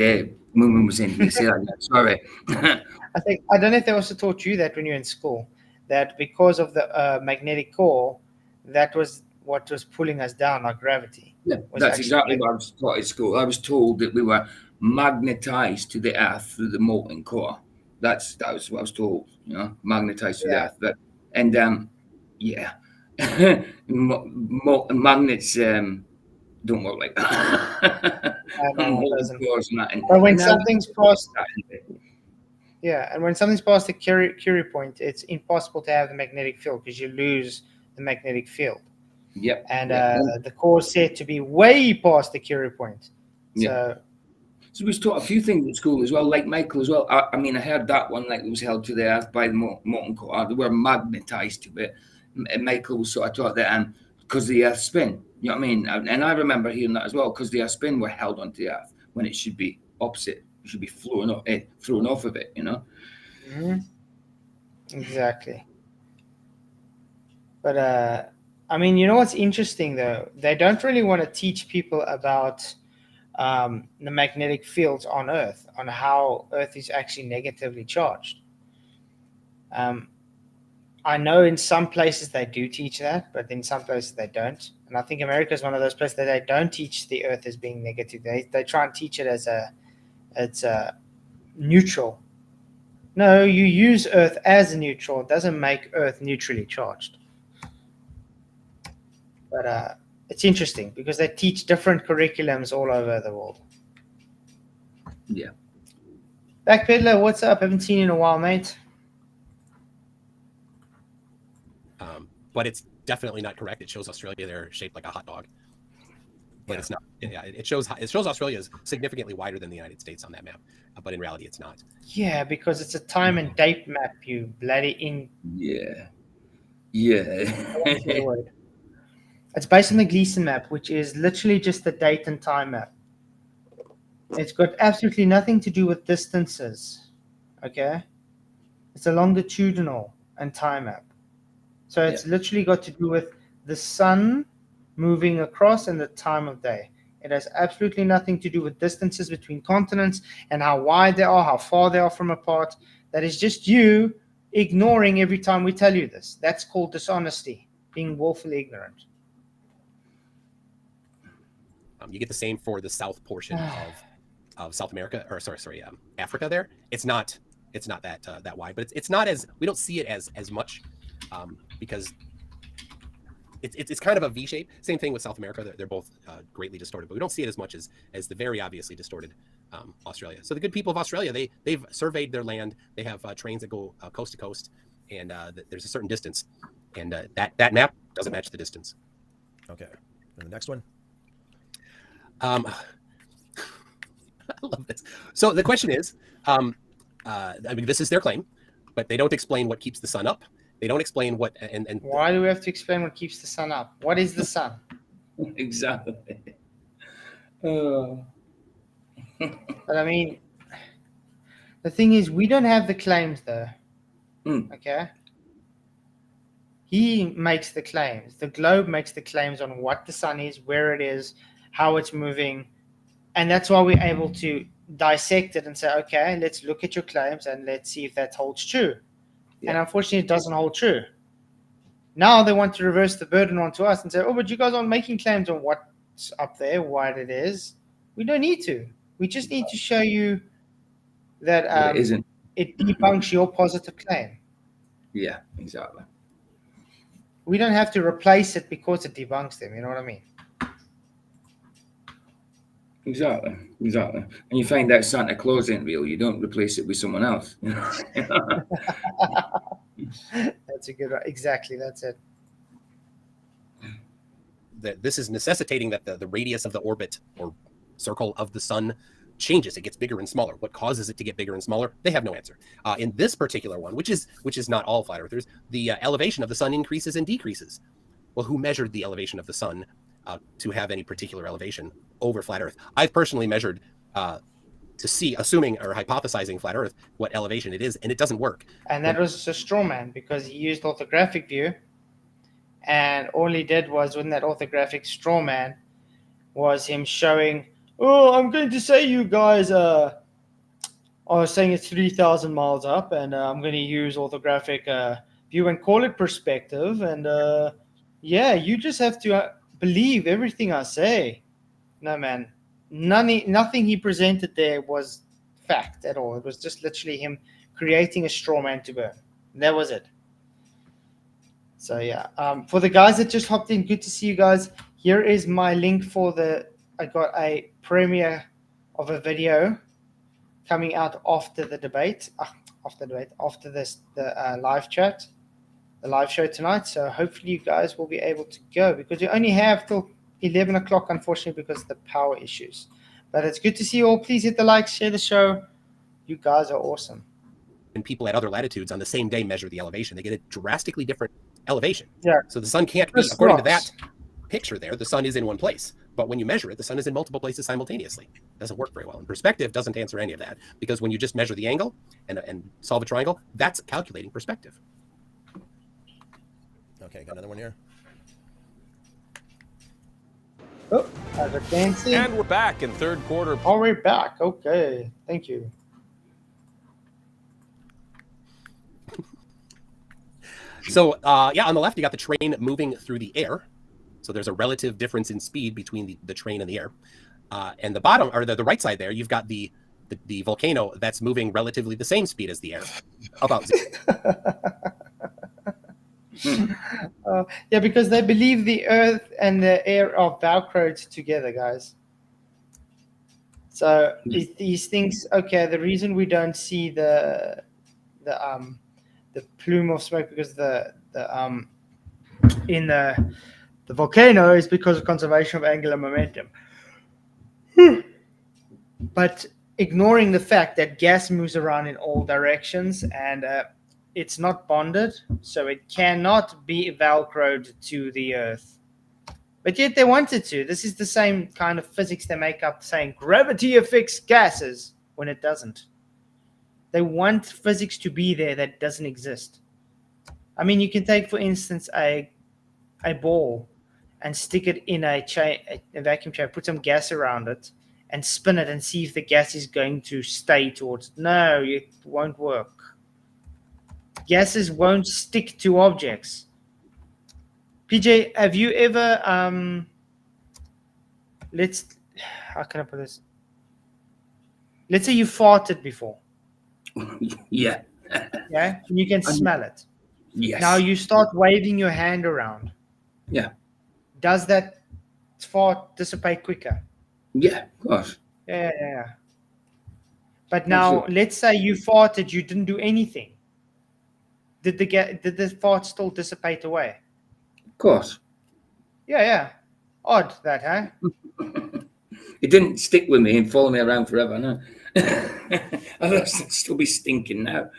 Moon was saying to me. Say that again. Sorry. I don't know if they also taught you that when you're in school, that because of the magnetic core, that was what was pulling us down, like gravity. Yeah, Was that's actually exactly what I was taught at school. I was told that we were magnetized to the earth through the molten core. That was what I was told. You know, magnetized to the Yeah. earth. And yeah, magnets don't work like that. No, it Molten doesn't. cores and that. But when And now something's past, yeah, and when something's past the Curie point, it's impossible to have the magnetic field because you lose the magnetic field. yep, And yep, the core is said to be way past the Curie point. yeah. So we was taught a few things at school as well, like Michael as well. I mean, I heard that one, like it was held to the earth by the molten core. They were magnetized to it. And Michael was sort of taught that because the earth spin. You know what I mean? And I remember hearing that as well, because the earth spin were held onto the earth when it should be opposite. It should be thrown off of it, you know? Mm-hmm. Exactly. But I mean, you know what's interesting though? They don't really want to teach people about the magnetic fields on Earth, on how Earth is actually negatively charged. I know in some places they do teach that, but in some places they don't. And I think America is one of those places that they don't teach the Earth as being negative. They try and teach it as it's a neutral. No, you use Earth as a neutral. It doesn't make Earth neutrally charged. But it's interesting because they teach different curriculums all over the world. Yeah. Backpedaler, what's up? Haven't seen you in a while, mate. But it's definitely not correct. It shows Australia they're shaped like a hot dog, but it's not. Yeah, it shows Australia is significantly wider than the United States on that map, but in reality, it's not. Yeah, because it's a time and date map, you bloody in. Yeah. What's the word? It's based on the Gleason map, which is literally just the date and time map. It's got absolutely nothing to do with distances. Okay? It's a longitudinal and time map. So it's literally got to do with the sun moving across and the time of day. It has absolutely nothing to do with distances between continents and how wide they are, how far they are from apart. That is just you ignoring every time we tell you this. That's called dishonesty, being woefully ignorant. You get the same for the south portion of South America, or Africa. There, it's not that wide, but it's not as, we don't see it as much because it's kind of a V shape. Same thing with South America; they're both greatly distorted, but we don't see it as much as the very obviously distorted Australia. So the good people of Australia, they've surveyed their land. They have trains that go coast to coast, and there's a certain distance, and that map doesn't match the distance. Okay, and the next one. I love this. So the question is, I mean, this is their claim, but they don't explain what keeps the sun up. They don't explain what and why do we have to explain what keeps the sun up? What is the sun? Exactly. But I mean, the thing is, we don't have the claims though. Okay. He makes the claims. The globe makes the claims on what the sun is, where it is, how it's moving, and that's why we're able to dissect it and say, okay, let's look at your claims and let's see if that holds true. And unfortunately, it doesn't hold true. Now they want to reverse the burden onto us and say, oh, but you guys aren't making claims on what's up there, what it is. We don't need to. We just need to show you that it debunks your positive claim. Yeah, exactly. We don't have to replace it because it debunks them. You know what I mean? Exactly. And you find out Santa Claus ain't real, you don't replace it with someone else. That's a good one. Exactly, that's it. This is necessitating that the radius of the orbit or circle of the sun changes. It gets bigger and smaller. What causes it to get bigger and smaller? They have no answer. In this particular one, which is not all flat earthers, the elevation of the sun increases and decreases. Well, who measured the elevation of the sun to have any particular elevation over flat Earth? I've personally measured to see, assuming or hypothesizing flat Earth, what elevation it is, and it doesn't work. And that was a straw man because he used orthographic view, and all he did was, when that orthographic straw man was him showing, oh, I'm going to say you guys are saying it's 3,000 miles up, and I'm going to use orthographic view and call it perspective, and yeah, you just have to believe everything I say. No, man. Nothing he presented there was fact at all. It was just literally him creating a straw man to burn. That was it. So yeah, for the guys that just hopped in, good to see you guys. Here is my link for I got a premiere of a video coming out after the debate, after the live chat, the live show tonight. So hopefully you guys will be able to go, because you only have till 11 o'clock, unfortunately, because of the power issues. But it's good to see you all. Please hit the like, share the show. You guys are awesome. And people at other latitudes on the same day measure the elevation. They get a drastically different elevation. Yeah. So the sun can't be, according to that picture there, the sun is in one place. But when you measure it, the sun is in multiple places simultaneously. It doesn't work very well. And perspective doesn't answer any of that, because when you just measure the angle and solve a triangle, that's calculating perspective. Okay, got another one here. Oh, as I can see. And we're back in third quarter. Oh, we're back. Okay, thank you. So, yeah, on the left, you got the train moving through the air. So there's a relative difference in speed between the train and the air. And the bottom, or the right side there, you've got the volcano that's moving relatively the same speed as the air. About yeah, because they believe the earth and the air are velcroed together, guys. So these things, okay, the reason we don't see the plume of smoke because in the volcano is because of conservation of angular momentum. But ignoring the fact that gas moves around in all directions and it's not bonded, so it cannot be velcroed to the Earth. But yet they wanted to. This is the same kind of physics they make up saying gravity affects gases when it doesn't. They want physics to be there that doesn't exist. I mean, you can take, for instance, a ball and stick it in a vacuum chamber, put some gas around it, and spin it and see if the gas is going to stay towards it. No, it won't work. Gases won't stick to objects. PJ, have you ever how can I put this? Let's say you farted before. Yeah. Yeah, and you can smell it. Yes. Now you start waving your hand around. Yeah. Does that fart dissipate quicker? Yeah, of course. Yeah. But now, let's say you farted, you didn't do anything. Did the fart still dissipate away? Of course. Yeah. Odd that, huh? It didn't stick with me and follow me around forever, no. I'll still be stinking now.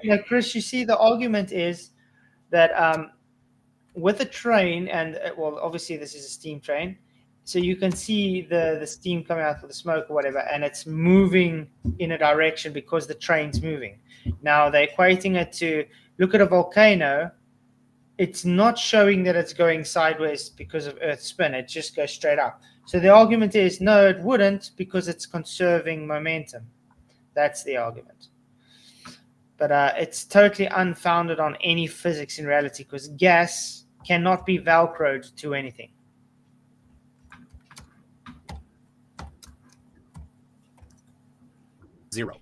Now, Chris, you see, the argument is that with a train, and well, obviously this is a steam train, so you can see the steam coming out of the smoke or whatever, and it's moving in a direction because the train's moving. Now they're equating it to, look at a volcano, it's not showing that it's going sideways because of Earth's spin, it just goes straight up. So the argument is, no, it wouldn't, because it's conserving momentum. That's the argument. But it's totally unfounded on any physics in reality, because gas cannot be velcroed to anything. Zero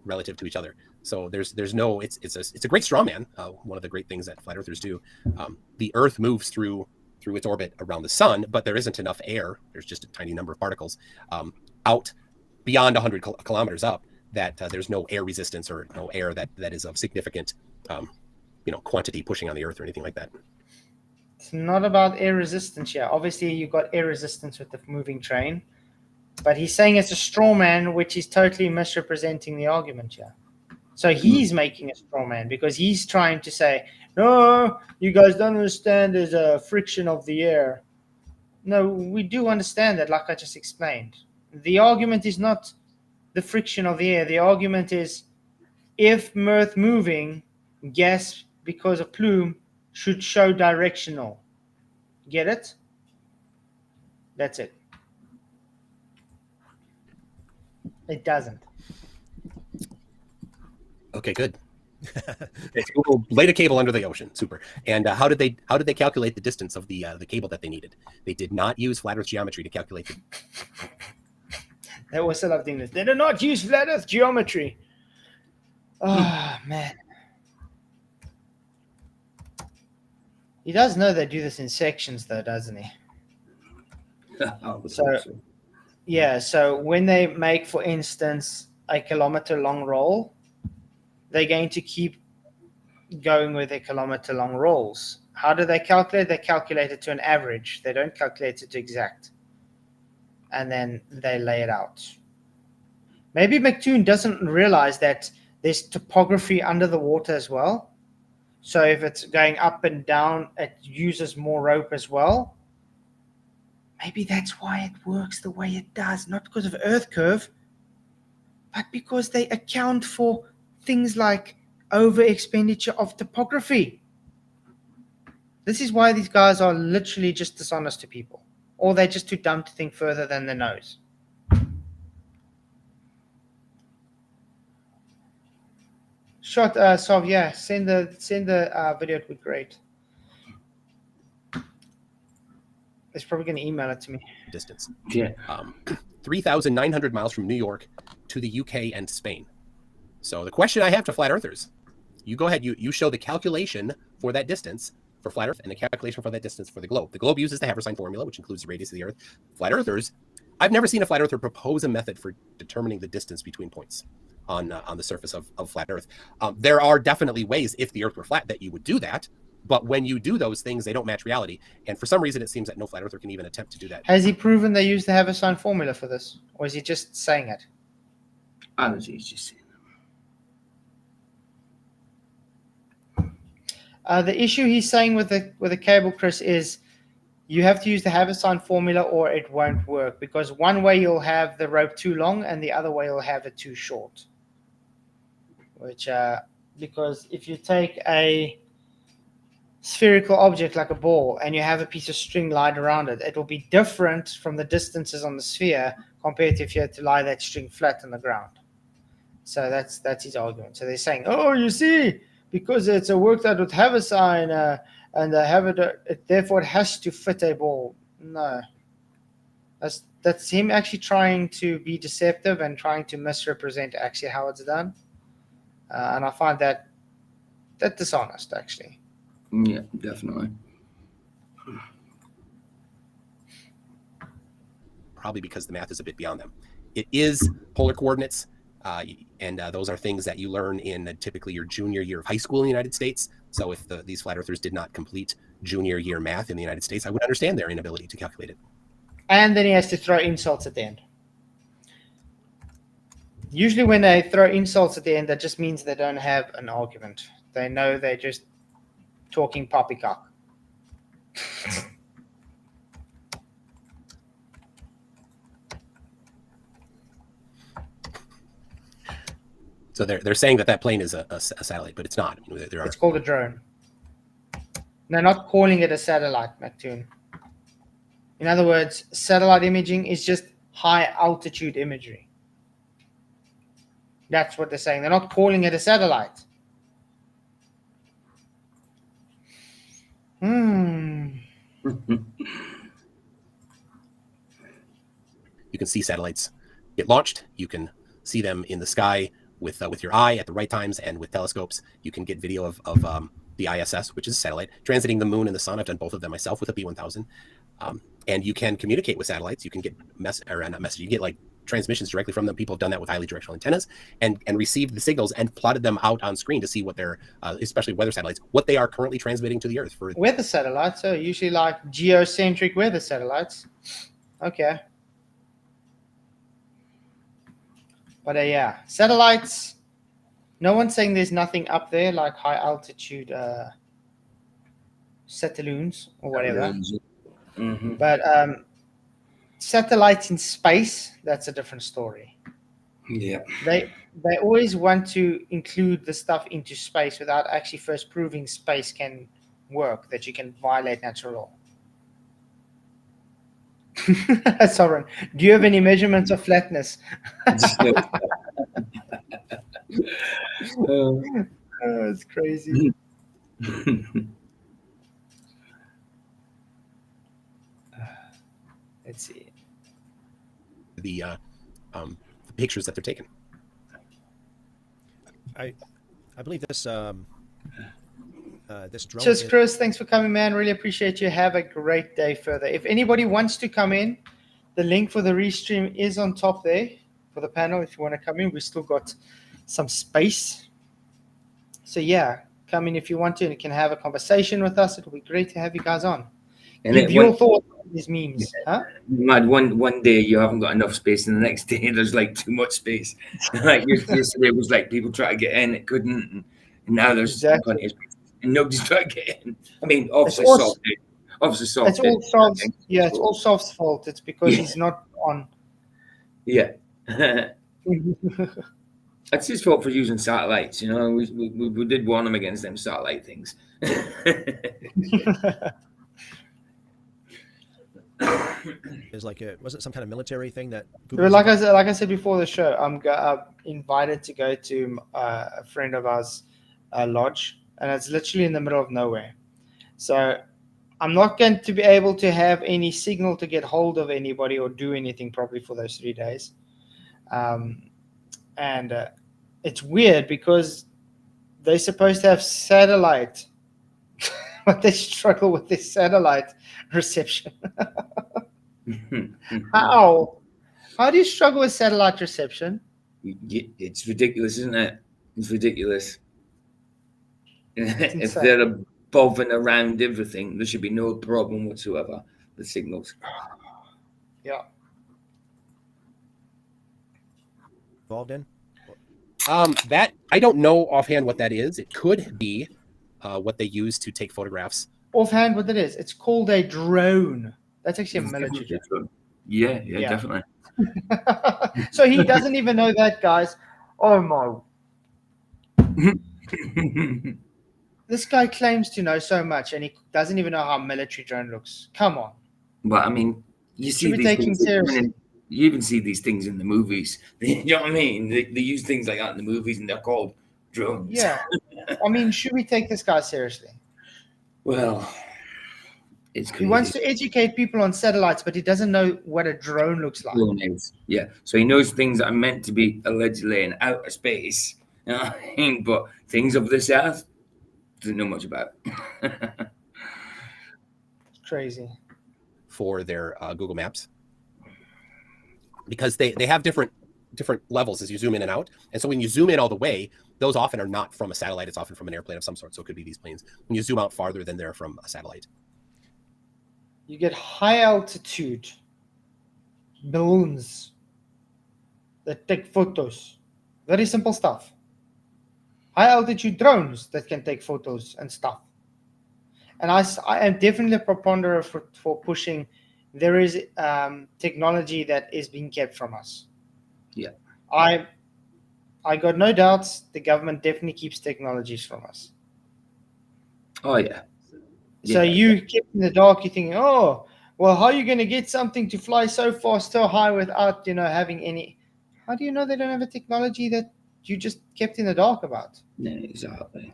relative to each other. So there's no, it's a great straw man. One of the great things that flat earthers do. The Earth moves through its orbit around the sun, but there isn't enough air. There's just a tiny number of particles out beyond 100 kilometers up that there's no air resistance or no air that is of significant quantity pushing on the Earth or anything like that. It's not about air resistance here. Obviously, you've got air resistance with the moving train, but he's saying it's a straw man, which is totally misrepresenting the argument here. So he's making a straw man because he's trying to say, no, you guys don't understand, there's a friction of the air. No, we do understand that, like I just explained. The argument is not the friction of the air. The argument is, if Earth moving, gas, because of plume, should show directional. Get it? That's it. It doesn't. Okay, good. Google laid a cable under the ocean. Super. And how did they calculate the distance of the cable that they needed? They did not use flat Earth geometry to calculate it. They was still doing this. They did not use flat Earth geometry. Oh man. He does know they do this in sections, though, doesn't he? So when they make, for instance, a kilometer-long roll, they're going to keep going with their kilometer-long rolls. How do they calculate? They calculate it to an average. They don't calculate it to exact. And then they lay it out. Maybe McToon doesn't realize that there's topography under the water as well. So if it's going up and down, it uses more rope as well. Maybe that's why it works the way it does, not because of Earth curve, but because they account for things like over expenditure of topography. This is why these guys are literally just dishonest to people, or they're just too dumb to think further than their nose. Sov, yeah, send the video, it would be great. It's probably going to email it to me. Distance. Yeah. 3,900 miles from New York to the UK and Spain. So the question I have to flat earthers, you go ahead, you show the calculation for that distance for flat Earth and the calculation for that distance for the globe. The globe uses the Haversine formula, which includes the radius of the Earth. Flat earthers, I've never seen a flat earther propose a method for determining the distance between points on the surface of flat Earth. There are definitely ways, if the Earth were flat, that you would do that. But when you do those things, they don't match reality. And for some reason, it seems that no flat earther can even attempt to do that. Has he proven they use the Haversine formula for this? Or is he just saying it? Honestly, he's just saying The issue he's saying with the cable, Chris, is you have to use the Haversine formula or it won't work, because one way you'll have the rope too long and the other way you'll have it too short. Which, because if you take a spherical object like a ball and you have a piece of string lied around it, it will be different from the distances on the sphere compared to if you had to lie that string flat on the ground. So that's his argument. So they're saying, oh, you see, because it's worked out with Haversine and therefore it has to fit a ball. No. That's him actually trying to be deceptive and trying to misrepresent actually how it's done. And I find that dishonest, actually. Yeah, definitely. Probably because the math is a bit beyond them. It is polar coordinates, and those are things that you learn in typically your junior year of high school in the United States. So if these flat earthers did not complete junior year math in the United States, I would understand their inability to calculate it. And then he has to throw insults at the end. Usually when they throw insults at the end, that just means they don't have an argument. They know they're just talking poppycock. So they're saying that plane is a satellite, but it's not. I mean, It's called a drone. They're not calling it a satellite, McToon. In other words, satellite imaging is just high altitude imagery. That's what they're saying. They're not calling it a satellite. You can see satellites get launched. You can see them in the sky with your eye at the right times, and with telescopes, you can get video of the ISS, which is a satellite, transiting the moon and the sun. I've done both of them myself with a B1000. And you can communicate with satellites. You can get you get like transmissions directly from them. People have done that with highly directional antennas and received the signals and plotted them out on screen to see what they're, especially weather satellites, what they are currently transmitting to the Earth. For weather satellites, so usually like geocentric weather satellites. Okay. But yeah, satellites, no one's saying there's nothing up there like high altitude satelloons or whatever. Mm-hmm. But satellites in space, that's a different story. Yeah. They always want to include the stuff into space without actually first proving space can work, that you can violate natural law. Sovereign, do you have any measurements of flatness? Oh, it's crazy. Let's see the pictures that they're taking. I believe this this drone. Cheers, Chris. Thanks for coming, man. Really appreciate you. Have a great day further. If anybody wants to come in, the link for the restream is on top there for the panel. If you want to come in, we still got some space. So yeah, come in if you want to, and you can have a conversation with us. It'll be great to have you guys on. And Give your thoughts on these memes. Huh? Mad, one day you haven't got enough space, and the next day there's like too much space. Like yesterday was like people try to get in, it couldn't, and now there's plenty of space, and nobody's trying to get in. I mean, obviously Salt. It's all Salt's. Yeah, it's all Salt's fault. It's because he's not on. Yeah. It's his fault for using satellites. You know, we did warn him against them satellite things. Is like was it some kind of military thing that? Like I said before the show, I'm invited to go to a friend of ours' lodge, and it's literally in the middle of nowhere. So I'm not going to be able to have any signal to get hold of anybody or do anything probably for those 3 days. And it's weird because they're supposed to have satellite, but they struggle with this satellite reception. How? How do you struggle with satellite reception? It's ridiculous, isn't it? It's ridiculous. If insane. they're above and around everything, there should be no problem whatsoever with signals. Yeah. Involved in? That I don't know offhand what that is. It could be what they use to take photographs. Offhand, what it is? It's called a drone. That's actually a military drone. Yeah, Yeah. definitely. So he doesn't even know that, guys. Oh my! This guy claims to know so much, and he doesn't even know how a military drone looks. Come on. But I mean, you see be these taken things. seriously. You even see these things in the movies. You know what I mean? They use things like that in the movies, and they're called drones. Yeah. I mean, should we take this guy seriously? Well, it's crazy. He wants to educate people on satellites, but he doesn't know what a drone looks like. Drone is. Yeah. So he knows things that are meant to be allegedly in outer space. You know what I mean? But things of this earth, doesn't know much about. It's crazy. For their Google Maps, because they have different levels as you zoom in and out. And so when you zoom in all the way, those often are not from a satellite. It's often from an airplane of some sort. So it could be these planes. When you zoom out farther, then they're from a satellite. You get high altitude balloons that take photos. Very simple stuff. High altitude drones that can take photos and stuff. And I am definitely a proponent for pushing. There is technology that is being kept from us. Yeah. I got no doubts the government definitely keeps technologies from us. Oh, yeah. So you kept in the dark, you're thinking, oh, well, how are you going to get something to fly so fast, so high without, having any... How do you know they don't have a technology that you just kept in the dark about? No, exactly.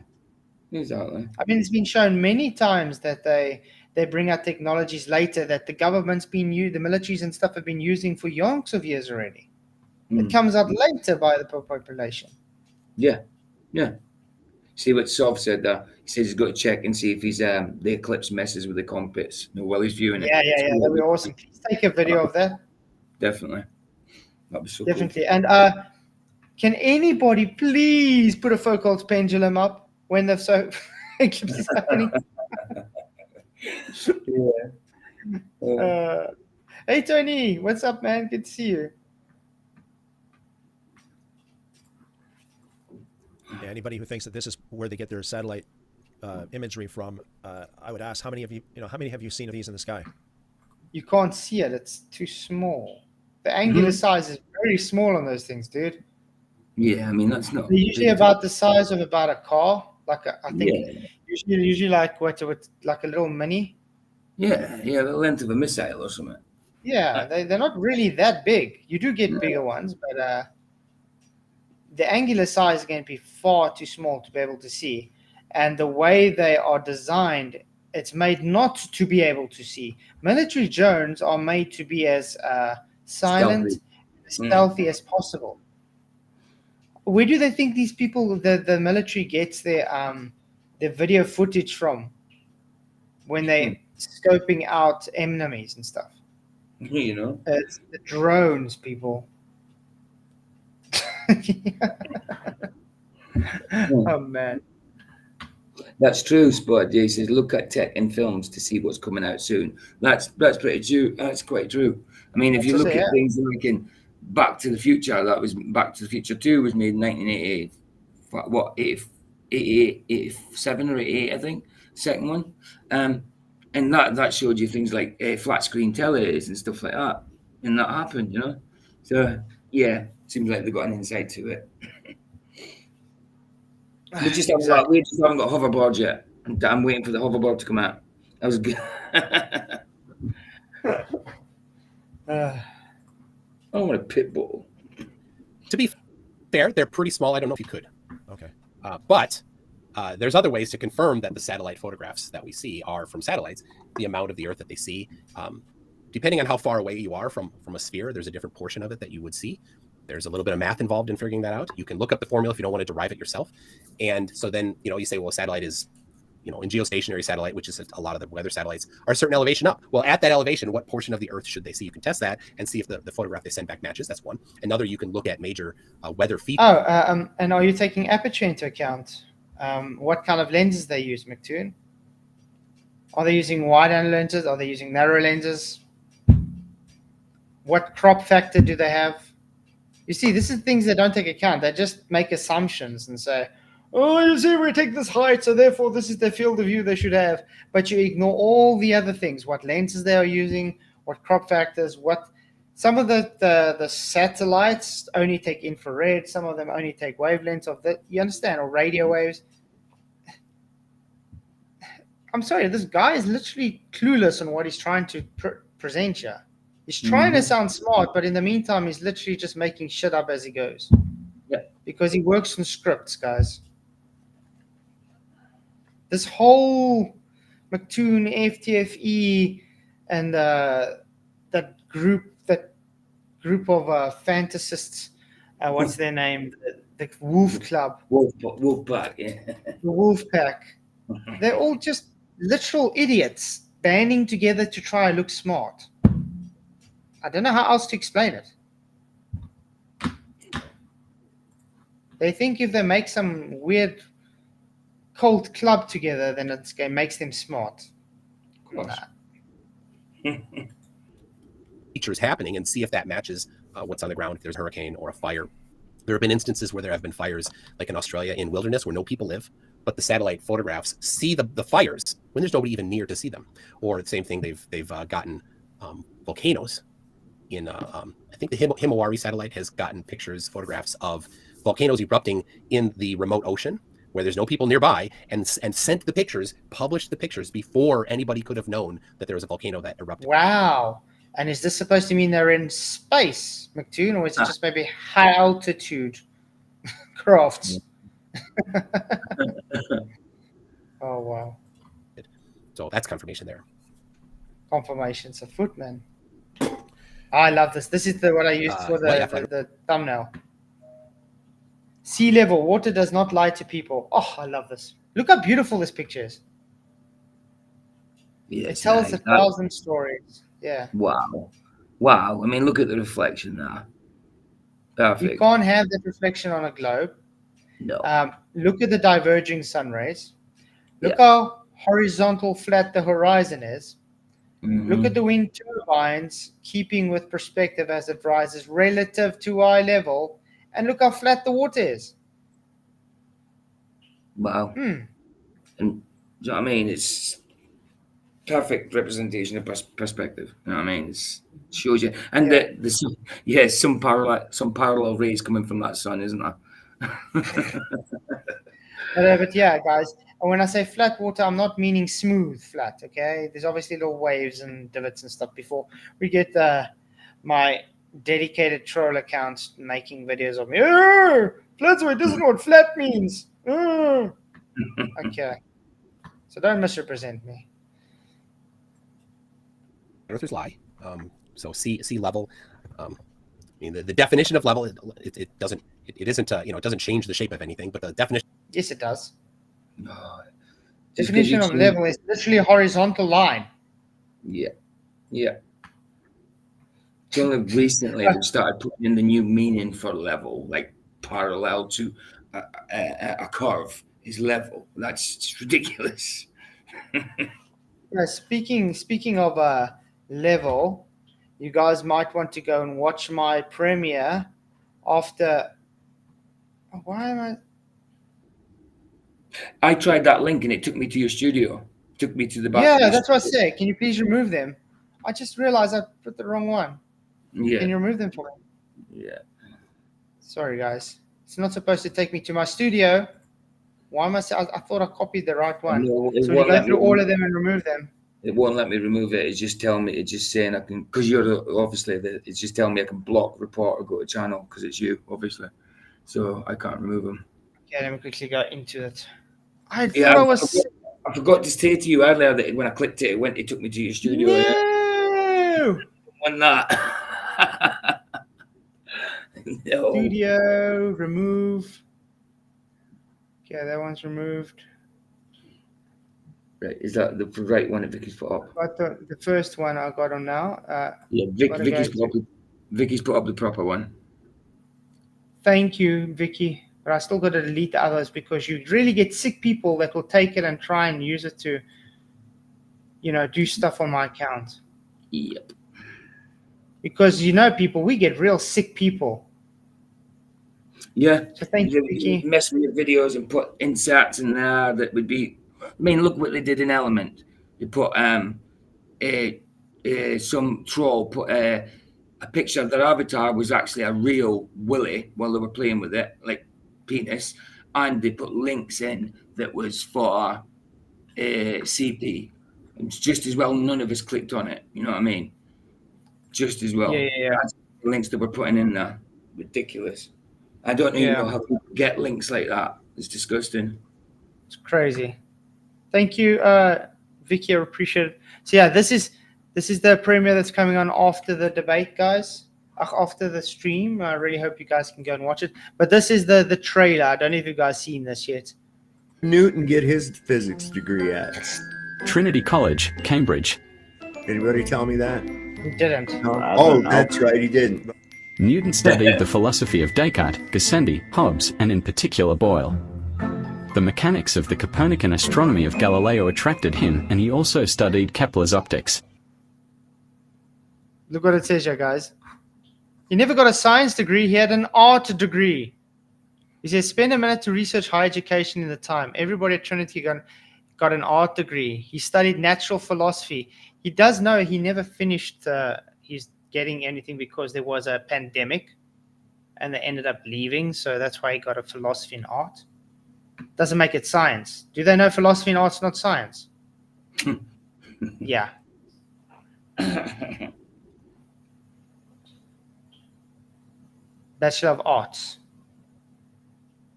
Exactly. I mean, it's been shown many times that they bring out technologies later that the government's been the militaries and stuff have been using for yonks of years already. It comes out later by the population. Yeah. Yeah. See what Sov said there. He says he's got to check and see if he's the eclipse messes with the cockpits. While he's viewing it. Yeah. That'd be awesome. Please take a video of that. Definitely. That'd be so Definitely. cool. And can anybody please put a Foucault's pendulum up when the eclipse is happening? Yeah. Hey Tony, what's up, man? Good to see you. Yeah, anybody who thinks that this is where they get their satellite imagery from, I would ask, how many have you seen of these in the sky? You can't see it; it's too small. The angular size is very small on those things, dude. Yeah, I mean that's not. They're usually about the size of about a car, I think. Usually like what like a little mini. Yeah, the length of a missile or something. Yeah, they're not really that big. You do get bigger ones, but the angular size is going to be far too small to be able to see. And the way they are designed, it's made not to be able to see. Military drones are made to be as silent, stealthy as possible. Where do they think these people, the military, gets their video footage from when they're scoping out enemies and stuff? It's the drones, people. Oh man, that's true. Spot Jay says, "Look at tech and films to see what's coming out soon." That's pretty true. That's quite true. I mean, if you look at things like in Back to the Future, that was Back to the Future 2 was made in 1988. What 87 or 88, I think. Second one, and that showed you things like flat screen tellies and stuff like that, and that happened, So yeah, seems like they got an insight to it. We just haven't got hoverboards yet. I'm waiting for the hoverboard to come out. That was good. I want a pit bull. To be fair, they're pretty small. I don't know if you could. Okay. But there's other ways to confirm that the satellite photographs that we see are from satellites. The amount of the Earth that they see, depending on how far away you are from a sphere, there's a different portion of it that you would see. There's a little bit of math involved in figuring that out. You can look up the formula if you don't want to derive it yourself. And so then, you say, well, a satellite is in geostationary satellite, which is a lot of the weather satellites, are a certain elevation up. Well, at that elevation, what portion of the Earth should they see? You can test that and see if the photograph they send back matches. That's one. Another, you can look at major weather features. And are you taking aperture into account? What kind of lenses they use, McToon? Are they using wide-angle lenses? Are they using narrow lenses? What crop factor do they have? You see, this is things they don't take account. They just make assumptions and say, oh, you see, we take this height, so therefore this is the field of view they should have. But you ignore all the other things, what lenses they are using, what crop factors, what some of the satellites only take infrared, some of them only take wavelengths of that, you understand, or radio waves. I'm sorry, this guy is literally clueless on what he's trying to present here. He's trying to sound smart, but in the meantime, he's literally just making shit up as he goes. Yeah. Because he works on scripts, guys. This whole McToon, FTFE, and that group of fantasists, what's their name? The Wolf Club. Wolf Pack, yeah. The Wolf Pack. They're all just literal idiots banding together to try and look smart. I don't know how else to explain it. They think if they make some weird cult club together, then it makes them smart. Features happening and see if that matches what's on the ground, if there's a hurricane or a fire. There have been instances where there have been fires, like in Australia, in wilderness where no people live, but the satellite photographs see the fires when there's nobody even near to see them. Or the same thing, they've gotten volcanoes. In I think the Himawari satellite has gotten photographs of volcanoes erupting in the remote ocean where there's no people nearby, and sent the pictures, published the pictures before anybody could have known that there was a volcano that erupted. Wow. And is this supposed to mean they're in space, McToon, or is it just maybe high altitude crafts? Oh, wow. So that's confirmation there. Confirmation's a footman. I love this. This is what I used for the thumbnail. Sea level. Water does not lie to people. Oh, I love this. Look how beautiful this picture is. Yeah, it tells nice. 1,000 stories. Yeah. Wow. I mean, look at the reflection there. Perfect. You can't have that reflection on a globe. No. Look at the diverging sun rays. Look how horizontal flat the horizon is. Look at the wind turbines keeping with perspective as it rises relative to eye level. And look how flat the water is. Wow. And do you know what I mean? It's perfect representation of perspective. You know what I mean? It shows you. And some parallel rays coming from that sun, isn't there? But yeah, guys. And when I say flat water, I'm not meaning smooth flat, okay? There's obviously little waves and divots and stuff before we get my dedicated troll account making videos of me. Flatzoid doesn't know what flat means. Okay. So don't misrepresent me. Earthers lie. So sea level. I mean, the definition of level, it doesn't change the shape of anything, but the definition. Yes, it does. No. Definition of level is literally a horizontal line. Yeah. It's only recently they've started putting in the new meaning for level, like parallel to a curve is level. That's just ridiculous. Speaking of level, you guys might want to go and watch my premiere after. Why am I tried that link and it took me to your studio. It took me to the back. Yeah, that's what I said. Can you please remove them? I just realized I put the wrong one. Yeah. Can you remove them for me? Yeah. Sorry, guys. It's not supposed to take me to my studio. Why am I thought I copied the right one. No, so we go through all of them and remove them. It won't let me remove it. It's just telling me. It's just saying I can, because you're obviously. It's just telling me I can block, report, or go to channel because it's you, obviously. So I can't remove them. Okay, let me quickly go into it. I forgot to say to you earlier that when I clicked it, it took me to your studio. No! When that. No. Studio, remove. Okay, that one's removed. Right, is that the right one that Vicky's put up? Got the first one I got on now. Yeah, Gotta Vicky's go Vicky's put up the proper one. Thank you, Vicky. But I still got to delete the others because you really get sick people that will take it and try and use it to, do stuff on my account. Yep. Because people, we get real sick people. Yeah. So thank you, Vicky. Mess with your videos and put inserts in there that would be. I mean, look what they did in Element. They put some troll put a picture of their avatar was actually a real willy while they were playing with it, like penis, and they put links in that was for CP. It's just as well none of us clicked on it. You know what I mean? Just as well. Yeah. That's the links that we're putting in there. Ridiculous. I don't even know how people get links like that. It's disgusting. It's crazy. Thank you, Vicky. I appreciate it. So yeah, this is the premiere that's coming on after the debate, guys. After the stream. I really hope you guys can go and watch it. But this is the trailer. I don't know if you guys seen this yet. Newton get his physics degree at? Trinity College, Cambridge. Anybody tell me that? He didn't. No? Oh, that's right, he didn't. Newton studied the philosophy of Descartes, Gassendi, Hobbes, and in particular Boyle. The mechanics of the Copernican astronomy of Galileo attracted him, and he also studied Kepler's optics. Look what it says here, guys. He never got a science degree. He had an art degree. He says, spend a minute to research higher education in the time. Everybody at Trinity got an art degree. He studied natural philosophy. He does know he never finished his getting anything because there was a pandemic and they ended up leaving. So that's why he got a philosophy in art. Doesn't make it science. Do they know philosophy and art's not science? Yeah. Bachelor of Arts.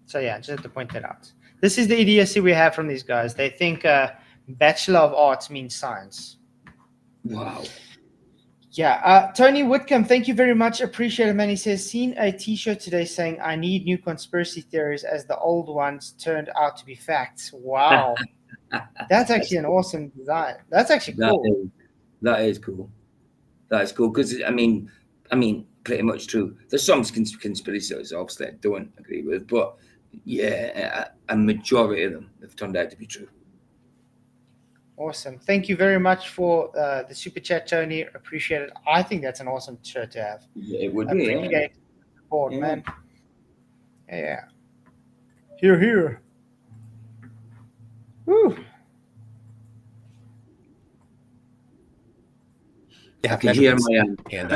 So yeah, just have to point that out. This is the idiocy we have from these guys. They think Bachelor of Arts means science. Wow. Yeah. Tony Whitcomb, thank you very much. Appreciate it, man. He says, seen a t-shirt today saying, I need new conspiracy theories as the old ones turned out to be facts. Wow. That's actually an awesome design. That's actually cool. That is cool. That is cool because, I mean, pretty much true. There's some conspiracy theories, obviously, I don't agree with, but yeah, a majority of them have turned out to be true. Awesome. Thank you very much for the super chat, Tony. Appreciate it. I think that's an awesome shirt to have. Yeah, it would be. Appreciate the support, man. Yeah. Here. Woo. They have measurements, and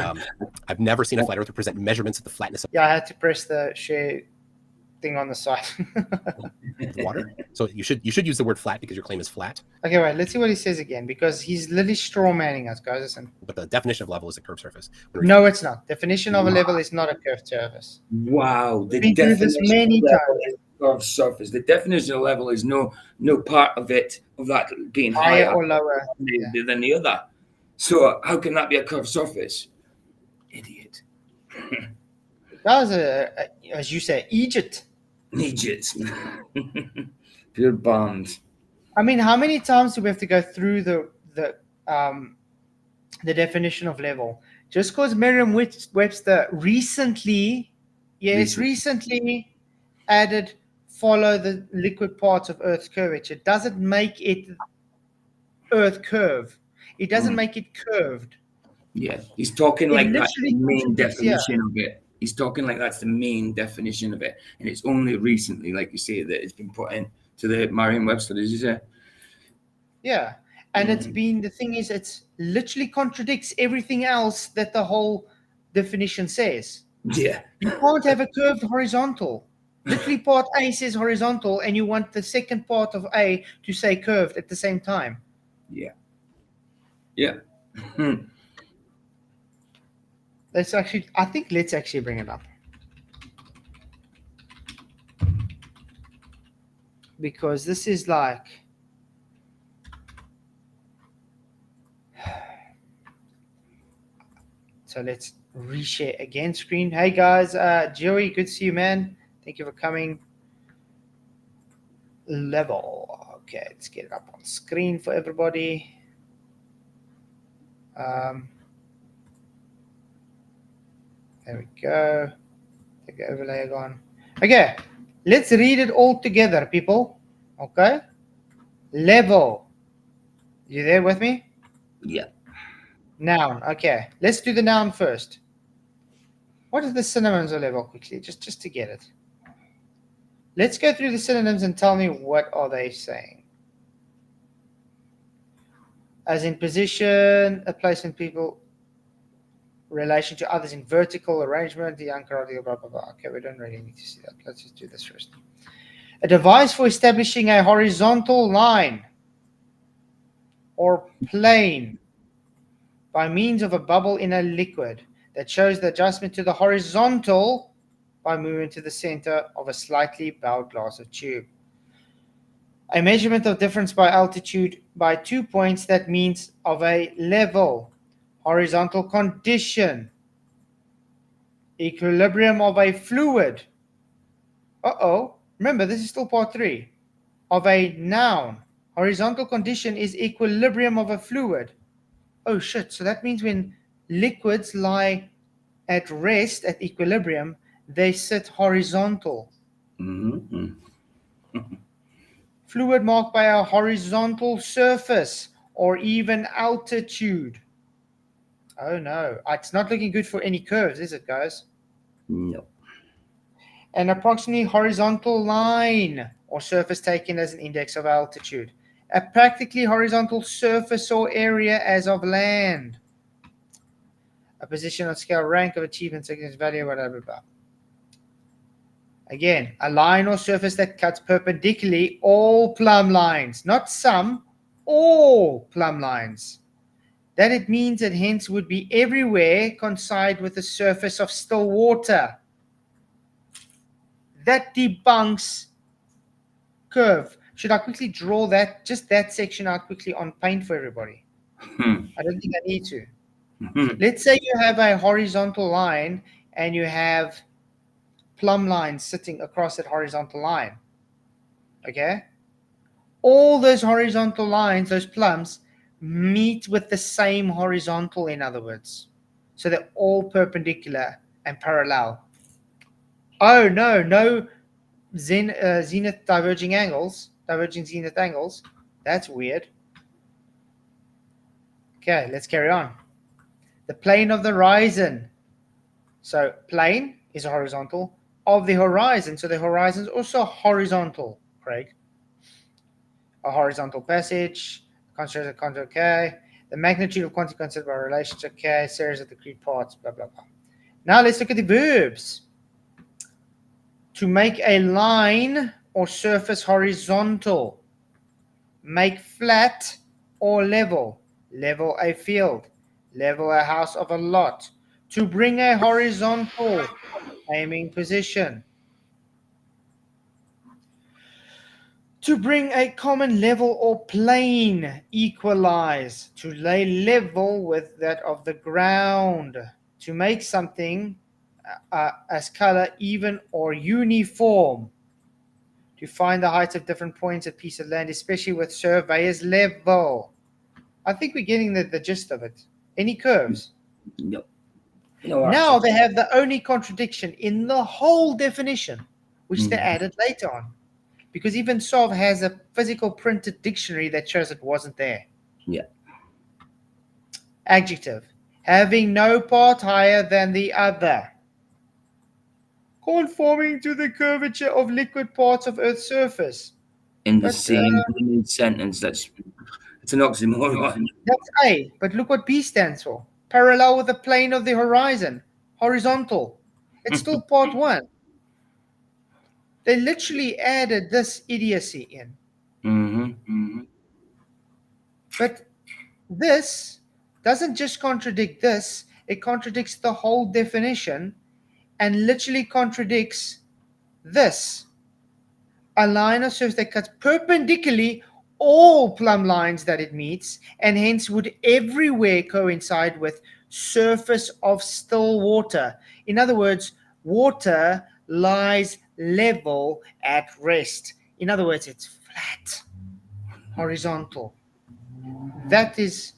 I've never seen a flat earther present measurements of the flatness of Yeah, I had to press the share thing on the side. water. So you should use the word flat because your claim is flat. Okay, wait. Let's see what he says again because he's literally straw manning us, guys. Listen. But the definition of level is a curved surface. No, it's not. Definition of a level is not a curved surface. Wow. We do this many times. Curved surface. The definition of level is no part of it of that being higher or lower than the other. So how can that be a curved surface? Idiot. That was as you say, Egypt. Pure bombs. I mean, how many times do we have to go through the definition of level? Just because Merriam-Webster recently added follow the liquid parts of Earth's curvature doesn't make it Earth curve. It doesn't make it curved. Yeah, he's talking like that's the main definition of it. He's talking like that's the main definition of it, and it's only recently, like you say, that it's been put into the Merriam-Webster, as you say. Yeah, and it's been, the thing is, it's literally contradicts everything else that the whole definition says. Yeah. You can't have a curved horizontal. Literally part A says horizontal, and you want the second part of A to say curved at the same time. Yeah. Yeah. Let's actually bring it up. Because this is like, so let's reshare again screen. Hey guys, Joey, good to see you, man. Thank you for coming. Level. Okay, let's get it up on screen for everybody. There we go. Take the overlay gone. Okay, let's read it all together, people. Okay, level. You there with me? Yeah. Noun. Okay, let's do the noun first. What are the synonyms of level quickly, just to get it? Let's go through the synonyms and tell me what are they saying. As in position, a placement, people, relation to others in vertical arrangement, the unchronological, blah, blah, blah. Okay, we don't really need to see that. Let's just do this first. A device for establishing a horizontal line or plane by means of a bubble in a liquid that shows the adjustment to the horizontal by moving to the center of a slightly bowed glass or tube. A measurement of difference by altitude by 2 points, that means of a level, horizontal condition, equilibrium of a fluid. Remember, this is still part 3. Of a noun. Horizontal condition is equilibrium of a fluid. Oh shit, so that means when liquids lie at rest, at equilibrium, they sit horizontal. Mm-hmm. Fluid marked by a horizontal surface or even altitude. Oh no, it's not looking good for any curves, is it, guys? No. An approximately horizontal line or surface taken as an index of altitude. A practically horizontal surface or area as of land. A position on scale, rank of achievement, significance, value, whatever. Blah. Again, a line or surface that cuts perpendicularly all plumb lines, not some, all plumb lines. That it means it hence would be everywhere coincide with the surface of still water. That debunks curve. Should I quickly draw that, just that section out quickly on paint for everybody? I don't think I need to. Let's say you have a horizontal line and you have plumb lines sitting across that horizontal line. Okay? All those horizontal lines, those plumbs, meet with the same horizontal, in other words. So they're all perpendicular and parallel. Oh, no zenith diverging zenith angles. That's weird. Okay, let's carry on. The plane of the horizon. So plane is a horizontal of the horizon. So the horizon is also horizontal, Craig. A horizontal passage, construct of contour, okay. The magnitude of quantity considered by relationship, okay. Series of discrete parts, blah, blah, blah. Now let's look at the verbs. To make a line or surface horizontal. Make flat or level. Level a field. Level a house of a lot. To bring a horizontal aiming position. To bring a common level or plane, equalize. To lay level with that of the ground. To make something as color even or uniform. To find the heights of different points of piece of land, especially with surveyor's level. I think we're getting the gist of it. Any curves? No. No. Now they have the only contradiction in the whole definition, which they added later on. Because even Sov has a physical printed dictionary that shows it wasn't there. Yeah. Adjective. Having no part higher than the other. Conforming to the curvature of liquid parts of Earth's surface. In the same sentence, it's an oxymoron. That's A, but look what B stands for. Parallel with the plane of the horizon. Horizontal. It's still part 1. They literally added this idiocy in. But this doesn't just contradict this, it contradicts the whole definition and literally contradicts this. A line of surface that cuts perpendicularly all plumb lines that it meets and hence would everywhere coincide with surface of still water. In other words, water lies level at rest. In other words, it's flat. horizontal. That is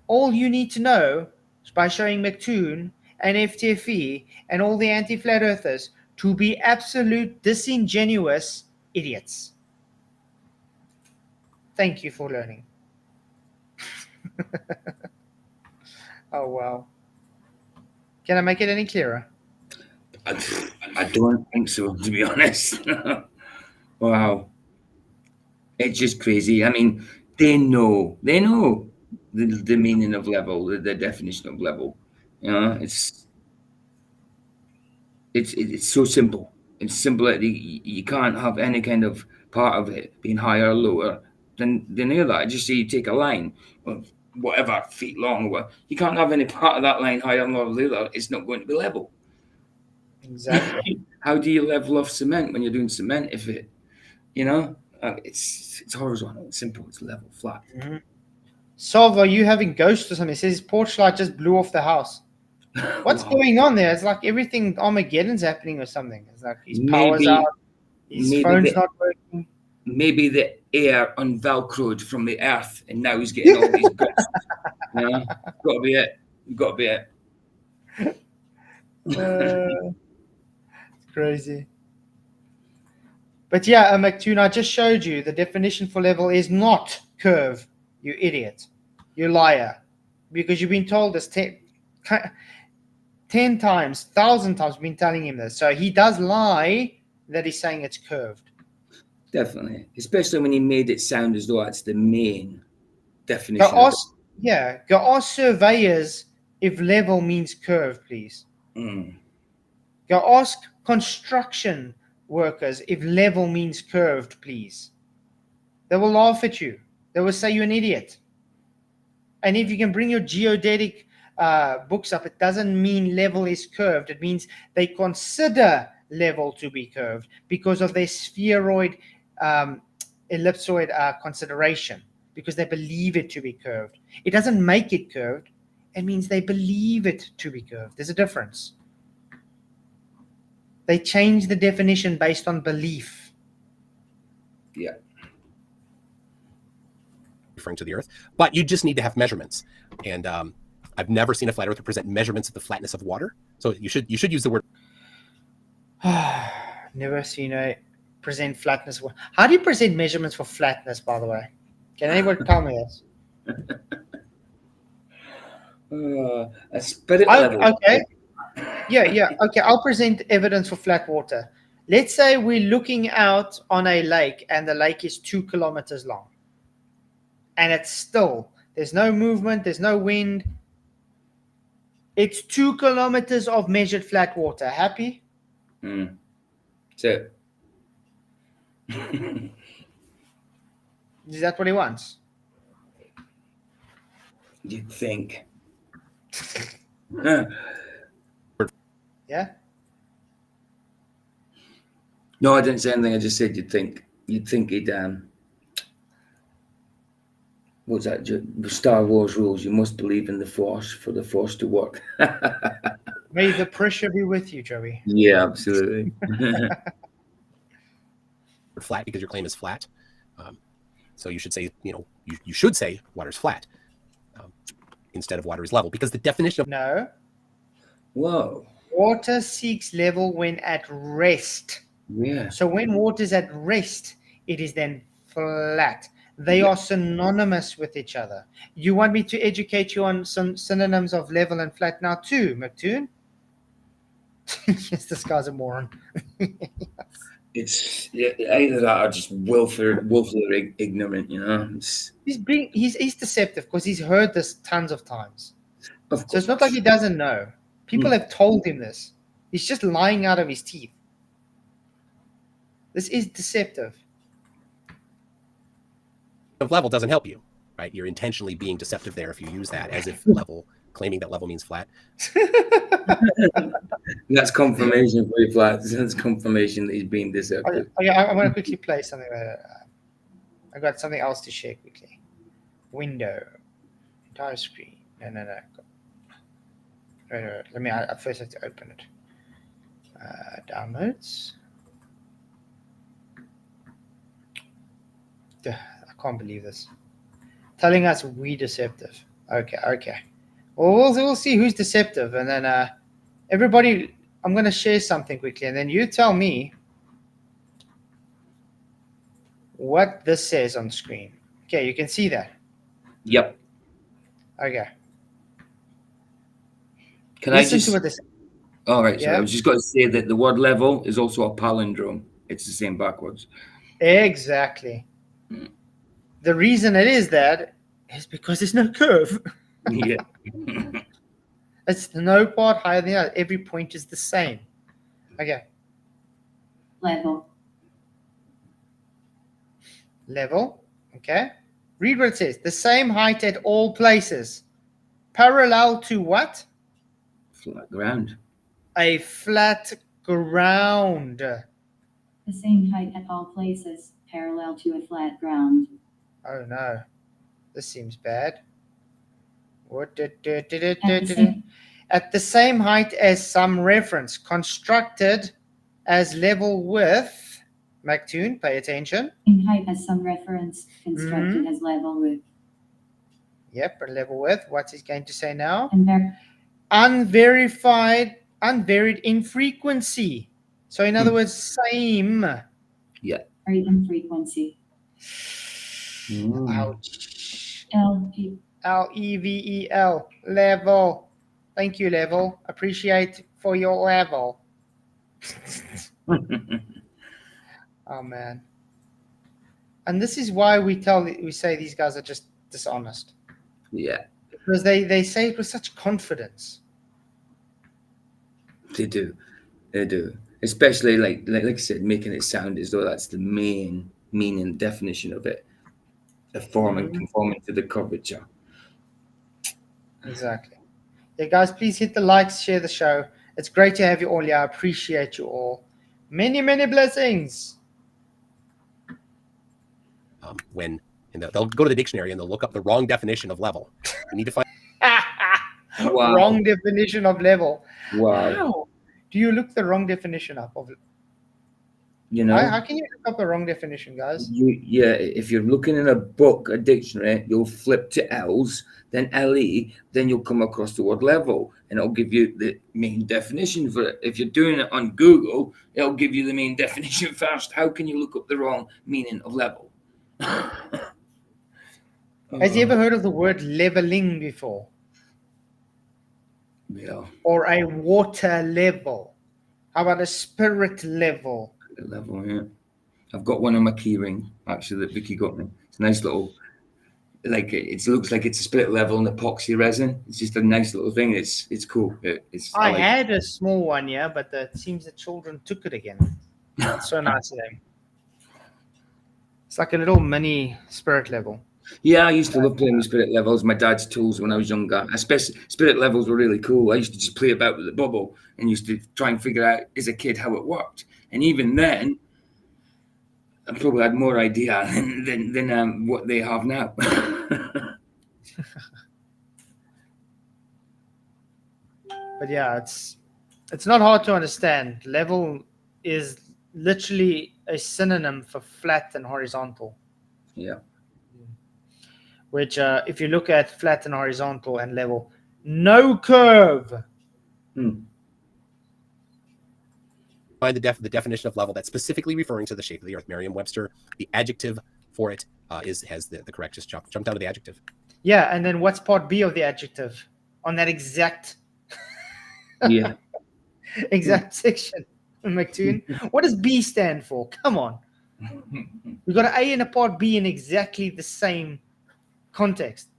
all you need to know by showing McToon and FTFE and all the anti-flat earthers to be absolute disingenuous idiots. Thank you for learning. Oh, wow. Can I make it any clearer? I don't think so, to be honest. Wow. It's just crazy. I mean, they know the meaning of level, the definition of level. You know, it's so simple. It's simple that you can't have any kind of part of it being higher or lower than the other. Just say you take a line of whatever feet long, or you can't have any part of that line higher or lower than the other. It's not going to be level. Exactly. How do you level off cement when you're doing cement if it, you know, it's horizontal, it's simple, it's level, flat. Mm-hmm. Solve, are you having ghosts or something? It says his porch light just blew off the house. What's Wow. going on there? It's like everything Armageddon's happening or something. It's like his power's Maybe out, his phone's the, not working. maybe the air unvelcroed from the earth, and now he's getting all these ghosts. You know, gotta be it. Got to be it. It's crazy. But yeah, McToon, I just showed you the definition for level is not curve, you idiot. You liar. Because you've been told this 10 times, 1,000 times, we've been telling him this. So he does lie that he's saying it's curved. Definitely. Especially when he made it sound as though that's the main Go definition of ask, go ask surveyors if level means curve, please. it. Go ask construction workers if level means curved, please. They will laugh at you. They will say you're an idiot. And if you can bring your geodetic books up, it doesn't mean level is curved. It means they consider level to be curved because of their spheroid, ellipsoid consideration, because they believe it to be curved. It doesn't make it curved. It means they believe it to be curved. There's a difference. They change the definition based on belief. Yeah. Referring to the Earth, but you just need to have measurements. And I've never seen a flat earther present measurements of the flatness of water. So you should use the word. Never seen a present flatness. How do you present measurements for flatness, by the way? Can anyone tell me this? A spirit level. Okay. Yeah. Okay, I'll present evidence for flat water. Let's say we're looking out on a lake and the lake is 2 kilometers long. And it's still, there's no movement, there's no wind. It's 2 kilometers of measured flat water. Happy? So Is that what he wants? you'd think. Yeah? No, I didn't say anything. I just said you'd think. You'd think he'd what's that? The Star Wars rules. You must believe in the Force for the Force to work. May the pressure be with you, Joey. Yeah, absolutely. Flat because your claim is flat. So you should say, you should say water's flat instead of water is level, because the definition of No. Whoa. Water seeks level when at rest. Yeah. So when water is at rest, it is then flat. They are synonymous with each other. You want me to educate you on some synonyms of level and flat now too, McToon? Yes, this guy's a moron. It's either that or just willfully ignorant, He's deceptive because he's heard this tons of times. Of So course. it's not like he doesn't know. People have told him this. He's just lying out of his teeth. This is deceptive. level doesn't help you, right? You're intentionally being deceptive there if you use that as if level, claiming that level means flat. That's confirmation for you, flat. That's confirmation that he's being deceptive. Okay, I'm going to quickly play something. I got something else to share quickly. Window, entire screen. No. Right. Let me. I first have to open it. Downloads. I can't believe this. Telling us we deceptive. Okay. Well, we'll see who's deceptive, and then everybody. I'm going to share something quickly, and then you tell me what this says on screen. Okay, you can see that. Yep. Okay. Can Listen I just? to what this. All right. So Yeah. I was just going to say that the word level is also a palindrome. It's the same backwards. Exactly. The reason it is that is because there's no curve. Yeah. It's no part higher than the other. Every point is the same. Okay. Level. Level. Okay. Read what it says. The same height at all places. Parallel to what? Flat ground. A flat ground. The same height at all places, parallel to a flat ground. Oh no. This seems bad. What At the same, At the same height as some reference, constructed as level with. Toon, pay attention. in height as some reference, constructed as level with. Yep, a level with. What's he going to say now? And there, Unvaried in frequency. So in other words, same. Yeah. or even frequency. Ouch. Level. Level. Thank you, level. Appreciate for your level. Oh man. And this is why we say these guys are just dishonest. Yeah. Because they say it with such confidence. They do. Especially like I said, making it sound as though that's the main meaning definition of it. The form and conforming to the curvature. Exactly. Yeah, guys, please hit the likes, share the show. It's great to have you all here. I appreciate you all. Many, many blessings. They'll go to the dictionary and they'll look up the wrong definition of level. You need to find. Wow. Wrong definition of level. Wow. How do you look the wrong definition up of? You know. How can you look up the wrong definition, guys? If you're looking in a book, a dictionary, you'll flip to L's, then LE, then you'll come across the word level, and it'll give you the main definition for it. If you're doing it on Google, it'll give you the main definition first. How can you look up the wrong meaning of level? Has you ever heard of the word leveling before? Yeah. Or a water level? How about a spirit level? Level, yeah. I've got one on my key ring, actually, that Vicky got me. It's a nice little, like, it looks like it's a split level and epoxy resin. It's just a nice little thing. It's cool. I had a small one, yeah, but it seems the children took it again. It's so nice of them. It's like a little mini spirit level. Yeah, I used to love playing with spirit levels. My dad's tools when I was younger. Especially spirit levels were really cool. I used to just play about with the bubble and used to try and figure out as a kid how it worked. And even then, I probably had more idea than what they have now. But yeah, it's not hard to understand. Level is literally a synonym for flat and horizontal. Yeah. Which, if you look at flat and horizontal and level, no curve. Find the definition of level that's specifically referring to the shape of the earth. Merriam-Webster, the adjective for it has the correct. Just jump down to the adjective. Yeah, and then what's part B of the adjective on that exact exact section? McToon, what does B stand for? Come on, we got an A and a part B in exactly the same context.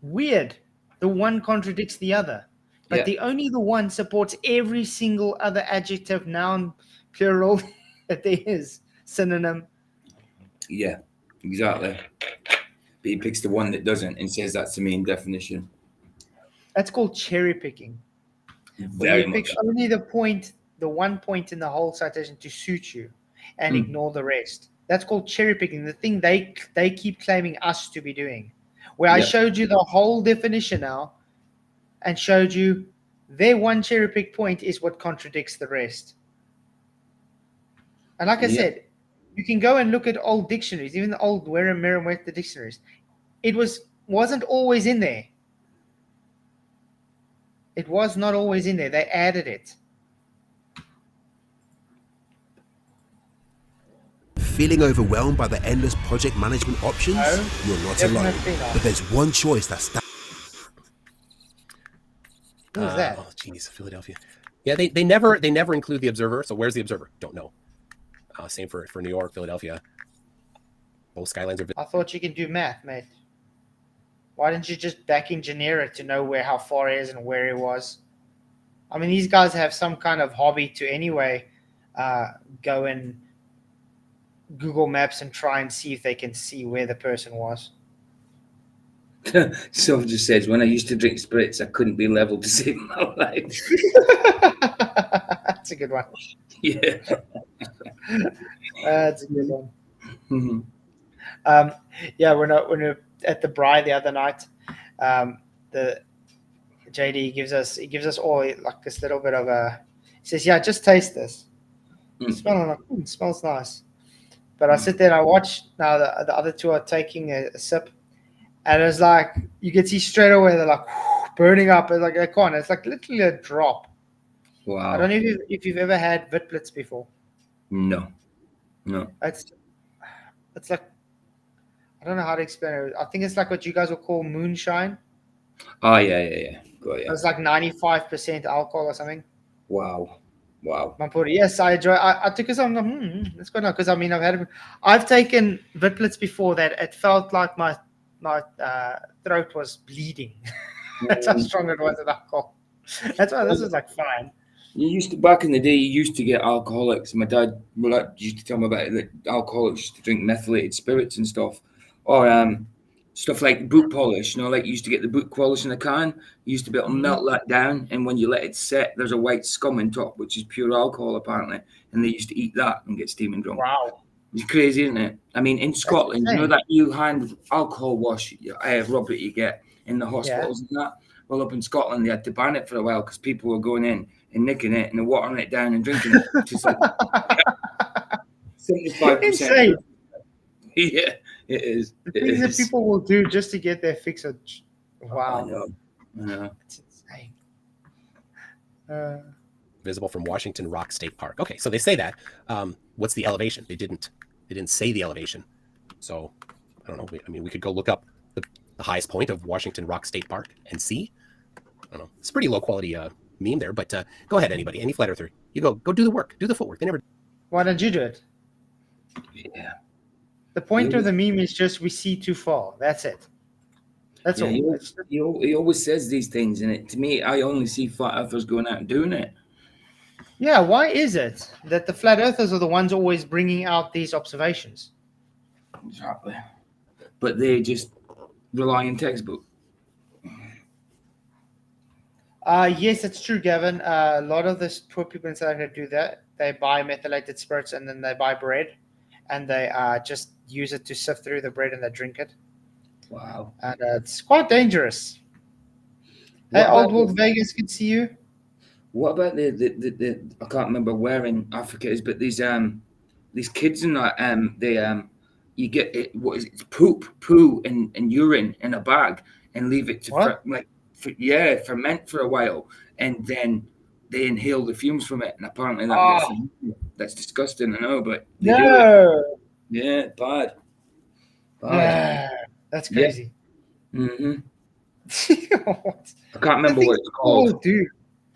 Weird. The one contradicts the other. But the one supports every single other adjective, noun, plural that there is. Synonym. Yeah, exactly. But he picks the one that doesn't and says that's the main definition. That's called cherry picking. Very you pick much. only the 1 point in the whole citation to suit you and ignore the rest. That's called cherry picking. The thing they keep claiming us to be doing. Where I showed you the whole definition now and showed you their one cherry pick point is what contradicts the rest. And like I said, You can go and look at old dictionaries, even the old Merriam-Webster dictionaries. It wasn't always in there. It was not always in there. They added it. Feeling overwhelmed by the endless project management options? No, You're not alone. definitely not. But there's one choice that's Who's that? Oh, geez, Philadelphia. Yeah, they never include the Observer. So where's the Observer? Don't know. Same for New York, Philadelphia. Both skylines are. I thought you can do math, mate. Why didn't you just back engineer it to know how far it is and where it was? I mean, these guys have some kind of hobby to anyway go and Google Maps and try and see if they can see where the person was. Someone just says, when I used to drink spirits, I couldn't be leveled to save my life. That's a good one. Yeah. That's a good one. Mm-hmm. Yeah, when we're at the Bri the other night, the JD gives us all like this little bit of a. He says, "Yeah, just taste this. It smells nice." But I sit there and I watch. Now the other two are taking a sip, and it's like you can see straight away they're like burning up. It's like it's like literally a drop. Wow. I don't know if you've ever had Vitblitz before. No. It's like, I don't know how to explain it. I think it's like what you guys will call moonshine. Oh, yeah. Got it. It's like 95% alcohol or something. Wow. Yes, I enjoy. I took it. I'm like, it's good now because I mean I've taken Vitblitz before that it felt like my throat was bleeding. That's how strong it was with alcohol. That's why this was like fine. Back in the day, you used to get alcoholics. My dad used to tell me about it, that alcoholics used to drink methylated spirits and stuff, or stuff like boot polish. Like you used to get the boot polish in a can. You used to be able to melt that down, and when you let it set, there's a white scum on top, which is pure alcohol apparently. And they used to eat that and get steaming drunk. Wow, it's crazy, isn't it? I mean, in Scotland, that new hand alcohol wash rub that you get in the hospitals and that. Well, up in Scotland, they had to ban it for a while because people were going in and nicking it and watering it down and drinking it. Just like 75%. Insane. Yeah, it is. The things that people will do just to get their fix. Wow. I know. It's insane. Visible from Washington Rock State Park. Okay, so they say that. What's the elevation? They didn't say the elevation. So I don't know. We could go look up the highest point of Washington Rock State Park and see. I don't know. It's a pretty low quality meme there, but go ahead, anybody, any flat earther. You go do the work, do the footwork. They never. Why don't you do it? Yeah. The point of the meme is just we see too far. That's it. That's all. He always says these things, and to me, I only see flat earthers going out and doing it. Yeah, why is it that the flat earthers are the ones always bringing out these observations? Exactly. But they just rely on textbook. Yes, it's true, Gavin. A lot of the poor people in South Africa do that. They buy methylated spirits and then they buy bread, and they just use it to sift through the bread and they drink it. Wow. And it's quite dangerous. Hey, Old World Vegas can see you. What about the I can't remember where in Africa it is, but these kids in that you get it, what is it, poo and urine in a bag and leave it to ferment for a while, and then they inhale the fumes from it, and apparently that's disgusting. I know, but they do it. Yeah, bad. That's crazy. Yeah. I can't remember what it's called.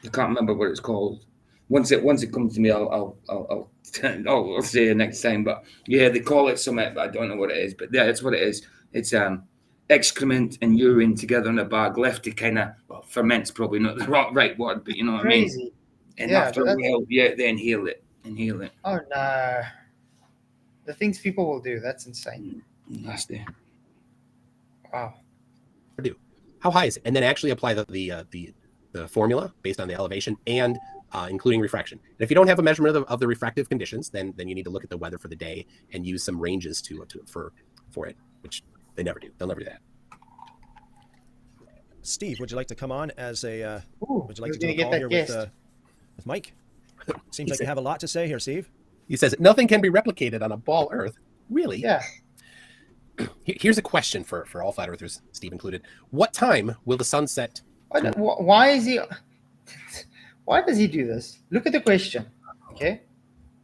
I can't remember what it's called. Once it comes to me, I'll say it next time. But yeah, they call it something, but I don't know what it is. But yeah, that's what it is. It's excrement and urine together in a bag, left to kind of ferment's probably not the right word, but you know what I mean. And after a while, they inhale it. Oh no! The things people will do—that's insane. Nasty. Wow. How high is it? And then actually apply the formula based on the elevation and including refraction. And if you don't have a measurement of the refractive conditions, then you need to look at the weather for the day and use some ranges for it, which they never do. They'll never do that. Steve, would you like to come on as a? Would you like to do gonna a call here with Mike? Seems like you have a lot to say here, Steve. He says nothing can be replicated on a ball Earth. Really? Yeah. Here's a question for all flat earthers, Steve included. What time will the sun set? Why is he? Why does he do this? Look at the question. Okay.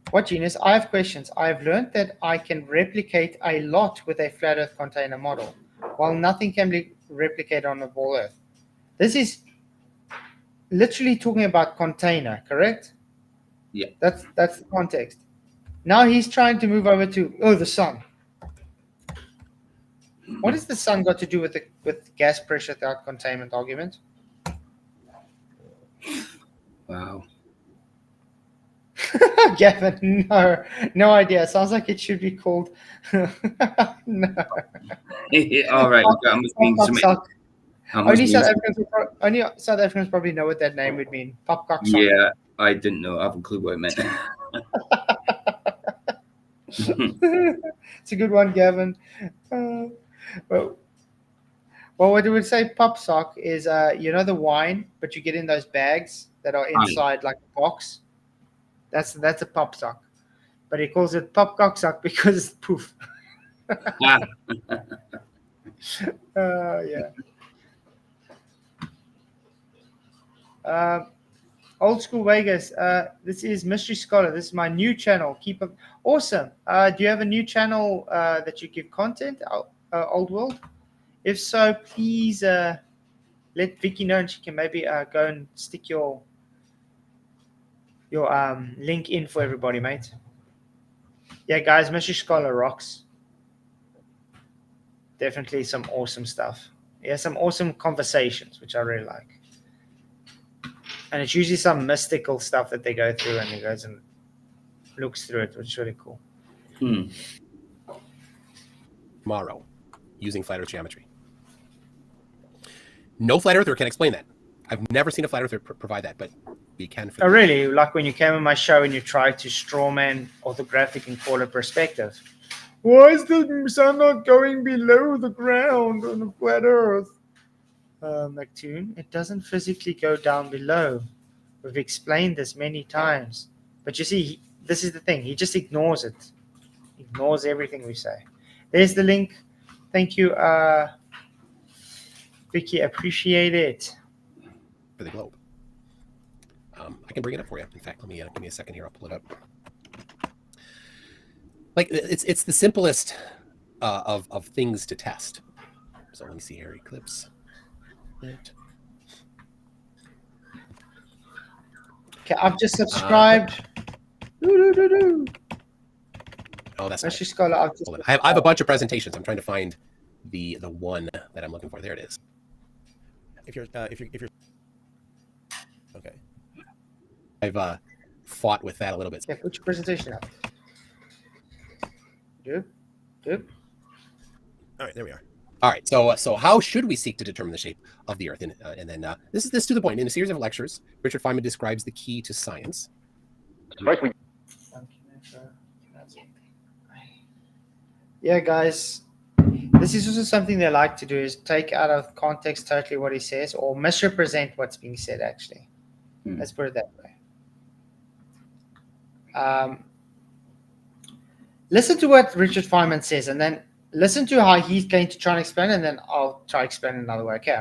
What genius? I have questions. I've learned that I can replicate a lot with a flat Earth container model, while nothing can be replicated on a ball Earth. This is literally talking about container, correct? Yeah. That's the context. Now he's trying to move over to the sun. What has the sun got to do with gas pressure without containment argument? Wow. Gavin, no idea. Sounds like it should be called. No. All right. I must mean something. Only South Africans probably know what that name would mean. Popcock sock. Yeah, I didn't know. I have a clue what it meant. It's a good one, Gavin. Well, what we would say pop sock is, the wine, but you get in those bags that are inside like a box. That's a pop sock, but he calls it popcock sock because it's poof. Yeah. Old School Vegas. This is Mystery Scholar. This is my new channel. Keep up. Awesome. Do you have a new channel that you give content, Old World? If so, please let Vicky know, and she can maybe go and stick your link in for everybody, mate. Yeah, guys, Mystery Scholar rocks. Definitely some awesome stuff. Yeah, some awesome conversations, which I really like. And it's usually some mystical stuff that they go through, and he goes and looks through it, which is really cool. Tomorrow, using flat Earth geometry. No flat earther can explain that. I've never seen a flat earther provide that, but we can. Oh, really? Like when you came on my show and you tried to strawman orthographic and call it perspective. Why is the sun not going below the ground on a flat Earth? Toon, it doesn't physically go down below. We've explained this many times. But you see, this is the thing. He just ignores it. Ignores everything we say. There's the link. Thank you, Vicky. Appreciate it. For the globe. I can bring it up for you. In fact, let me give me a second here. I'll pull it up. Like it's the simplest of things to test. So let me see here. Eclipse. Okay, I've just subscribed. Oh, that's Mystery Scholar. I have a bunch of presentations. I'm trying to find the one that I'm looking for. There it is. If you're okay. I've fought with that a little bit. Yeah, put your presentation up. Good. All right, there we are. All right, so how should we seek to determine the shape of the Earth? And then this is to the point. In a series of lectures, Richard Feynman describes the key to science. First, Yeah, guys, this is also something they like to do, is take out of context totally what he says, or misrepresent what's being said, actually. Let's put it that way. Listen to what Richard Feynman says, and then listen to how he's going to try and explain it, and then I'll try to explain it another way. Okay.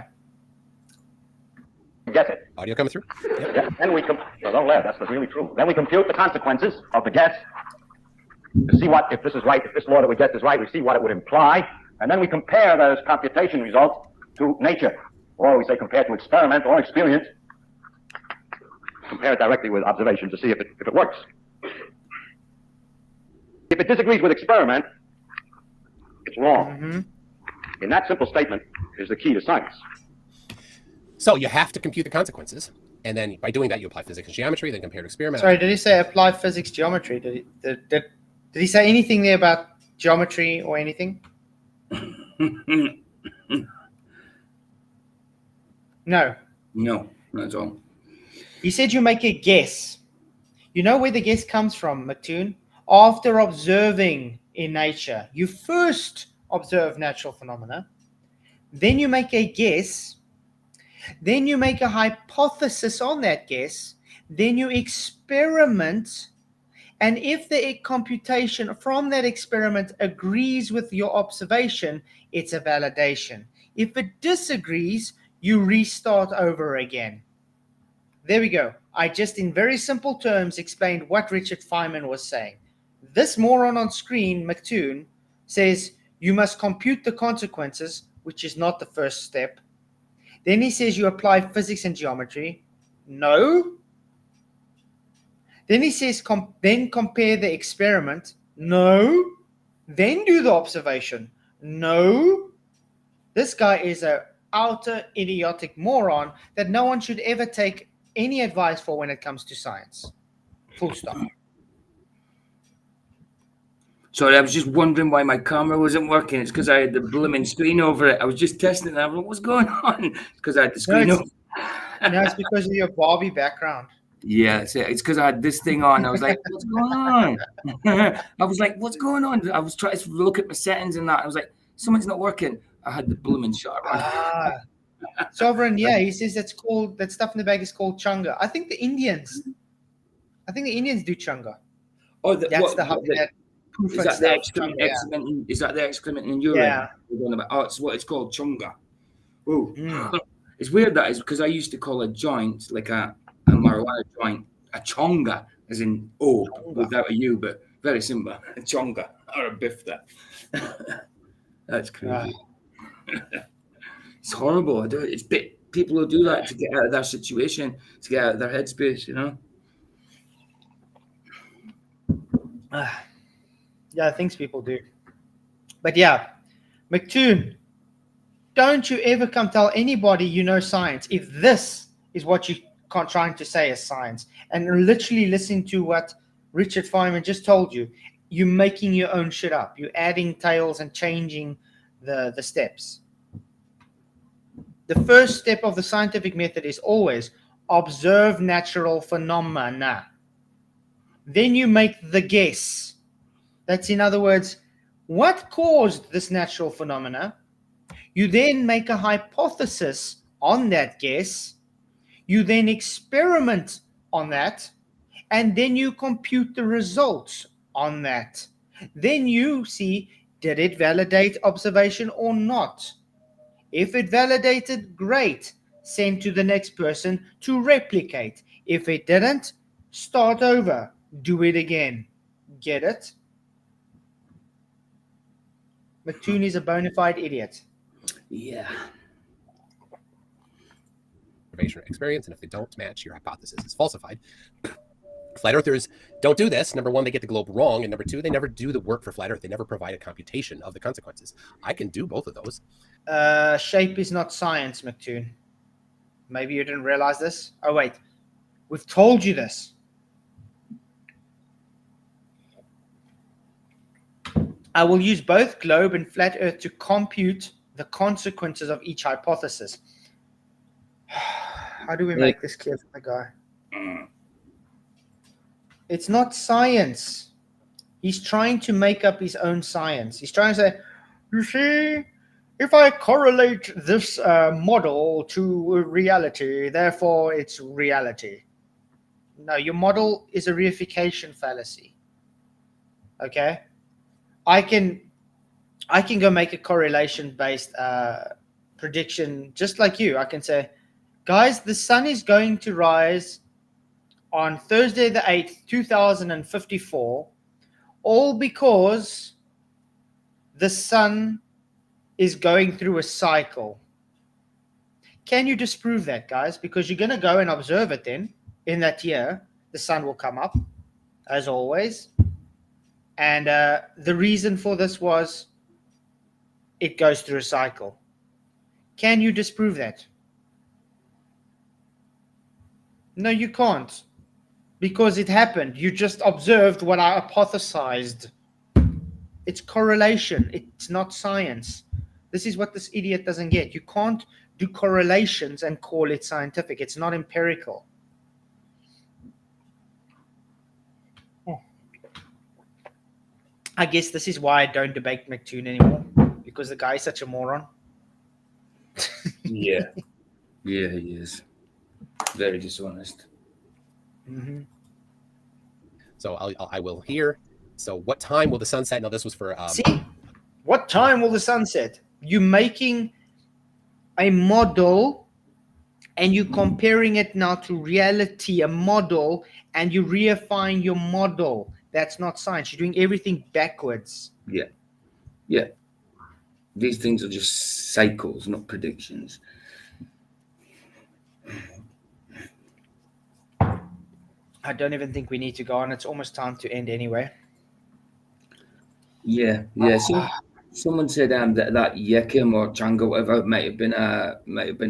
Get it. Audio coming through? Yep. Yeah. Then we don't laugh. That's really true. Then we compute the consequences of the guess to see what, if this is right, if this law that we guessed is right, we see what it would imply, and then we compare those computation results to nature, or we say compare to experiment or experience. Compare it directly with observation to see if it works. If it disagrees with experiment, it's wrong. Mm-hmm. In that simple statement is the key to science. So you have to compute the consequences, and then by doing that, you apply physics and geometry, then compare to experiment. Sorry, did he say apply physics, geometry? Did he say anything there about geometry or anything? No. No, not at all. He said you make a guess. You know where the guess comes from, Toon? After observing in nature, you first observe natural phenomena, then you make a guess, then you make a hypothesis on that guess, then you experiment, And if the computation from that experiment agrees with your observation, it's a validation. If it disagrees, you restart over again. There we go. I just, in very simple terms, explained what Richard Feynman was saying. This moron on screen, McToon, says you must compute the consequences, which is not the first step. Then he says you apply physics and geometry. No. Then he says then compare the experiment. No. Then do the observation. No. This guy is a outer idiotic moron that no one should ever take any advice for when it comes to science. Full stop. Sorry, I was just wondering why my camera wasn't working. It's because I had the blooming screen over it. I was just testing it. I was like, what's going on? It's because I had the screen over. No, it's because of your Barbie background. Yeah, it's because I had this thing on. I was like, what's going on? I was like, what's going on? I was trying to look at my settings and that. I was like, something's not working. I had the blooming shot on. Sovereign, yeah, he says that stuff in the bag is called chunga. I think the Indians do chunga. Oh, that's is that the excrement? Is that the excrement in urine? Yeah. Oh, it's what it's called, chunga. Oh, it's weird that is because I used to call a joint like a marijuana joint a chonga, as in without a U, but very simple, a chonga or a bifta. That's crazy. It's horrible. It's people who do that to get out of their situation, to get out of their headspace, you know. Yeah, things people do. But yeah, McToon, don't you ever come tell anybody you know science if this is what you're trying to say is science. And literally listening to what Richard Feynman just told you, you're making your own shit up. You're adding tails and changing the steps. The first step of the scientific method is always observe natural phenomena. Then you make the guess. That's, in other words, what caused this natural phenomena? You then make a hypothesis on that guess. You then experiment on that. And then you compute the results on that. Then you see, did it validate observation or not? If it validated, great. Send to the next person to replicate. If it didn't, start over. Do it again. Get it? McToon is a bona fide idiot. Yeah. Experience, and if they don't match, your hypothesis is falsified. Flat earthers don't do this. Number one, they get the globe wrong, and number two, they never do the work for flat earth. They never provide a computation of the consequences. I can do both of those. Shape is not science, McToon. Maybe you didn't realize this. Oh wait, we've told you this. I will use both globe and flat earth to compute the consequences of each hypothesis. How do we make this clear for the guy? It's not science. He's trying to make up his own science. He's trying to say, you see, if I correlate this model to reality, therefore it's reality. No, your model is a reification fallacy. Okay? I can go make a correlation-based prediction just like you. I can say, guys, the sun is going to rise on Thursday the 8th, 2054, all because the sun is going through a cycle. Can you disprove that, guys? Because you're going to go and observe it then. In that year, the sun will come up, as always. And the reason for this was it goes through a cycle. Can you disprove that? No, you can't. Because it happened. You just observed what I hypothesized. It's correlation. It's not science. This is what this idiot doesn't get. You can't do correlations and call it scientific. It's not empirical. I guess this is why I don't debate McToon anymore. Because the guy is such a moron. Yeah. Yeah, he is. Very dishonest. Mm-hmm. So I will hear. So what time will the sun set? Now this was for See, what time will the sun set? You're making a model and you're comparing it now to reality, a model, and you're reifying your model. That's not science. You're doing everything backwards. Yeah. Yeah. These things are just cycles, not predictions. I don't even think we need to go on. It's almost time to end anyway. Yeah, yeah. So someone said that Yekim or Django, whatever, might have been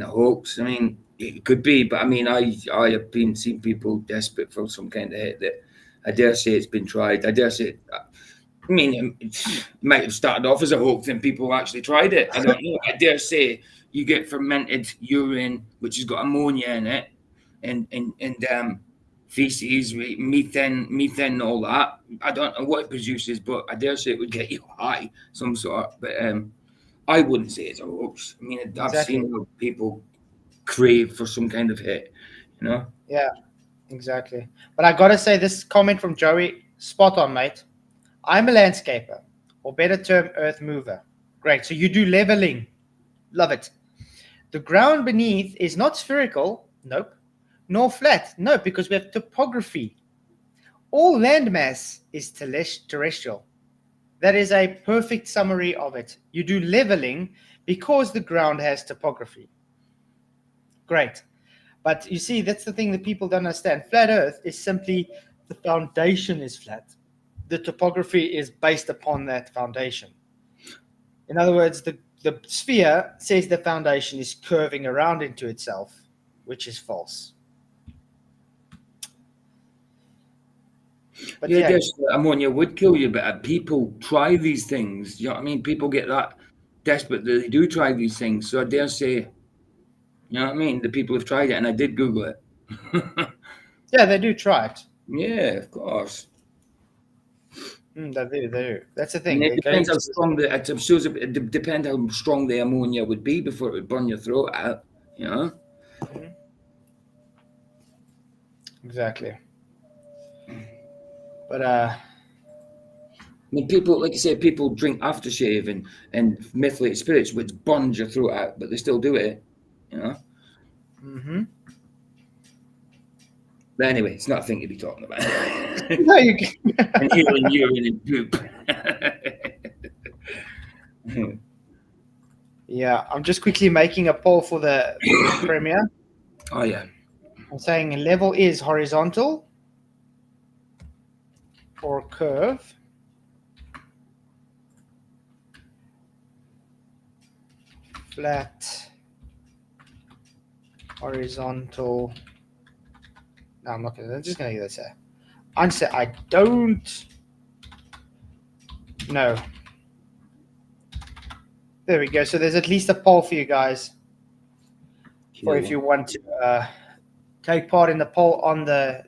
a hoax. I mean, it could be, but I mean, I have been seeing people desperate for some kind of hit that I dare say it's been tried. I dare say. I mean, it might have started off as a hoax and people actually tried it. I don't know. I dare say you get fermented urine, which has got ammonia in it, and feces, methane, and all that. I don't know what it produces, but I dare say it would get you high, some sort. But I wouldn't say it's a hoax. I mean, I've seen people crave for some kind of hit, you know? Yeah, exactly. But I got to say, this comment from Joey, spot on, mate. I'm a landscaper, or better term, earth mover. Great. So you do leveling. Love it. The ground beneath is not spherical. Nope. Nor flat. No, because we have topography. All landmass is terrestrial. That is a perfect summary of it. You do leveling because the ground has topography. Great. But you see, that's the thing that people don't understand. Flat Earth is simply the foundation is flat. The topography is based upon that foundation. In other words, the sphere says the foundation is curving around into itself, which is false. But yeah, I guess ammonia would kill you, but people try these things. You know what I mean? People get that desperate that they do try these things. So I dare say, you know what I mean? The people have tried it, and I did Google it. Yeah, they do try it. Yeah, of course. They do. That's the thing. And it depends how strong it depends how strong the ammonia would be before it would burn your throat out. You know. Mm-hmm. Exactly. But I mean, people, like you say, people drink aftershave and methylated spirits, which burns your throat out, but they still do it. You know. Mm-hmm. But anyway, it's not a thing to be talking about. No, you can. And healing urine and poop. Yeah, I'm just quickly making a poll for the premiere. Oh yeah. I'm saying level is horizontal or curve. Flat, horizontal. No, I'm not gonna. I'm just gonna do this here. Answer: I don't know. There we go. So there's at least a poll for you guys, or if you want to take part in the poll on the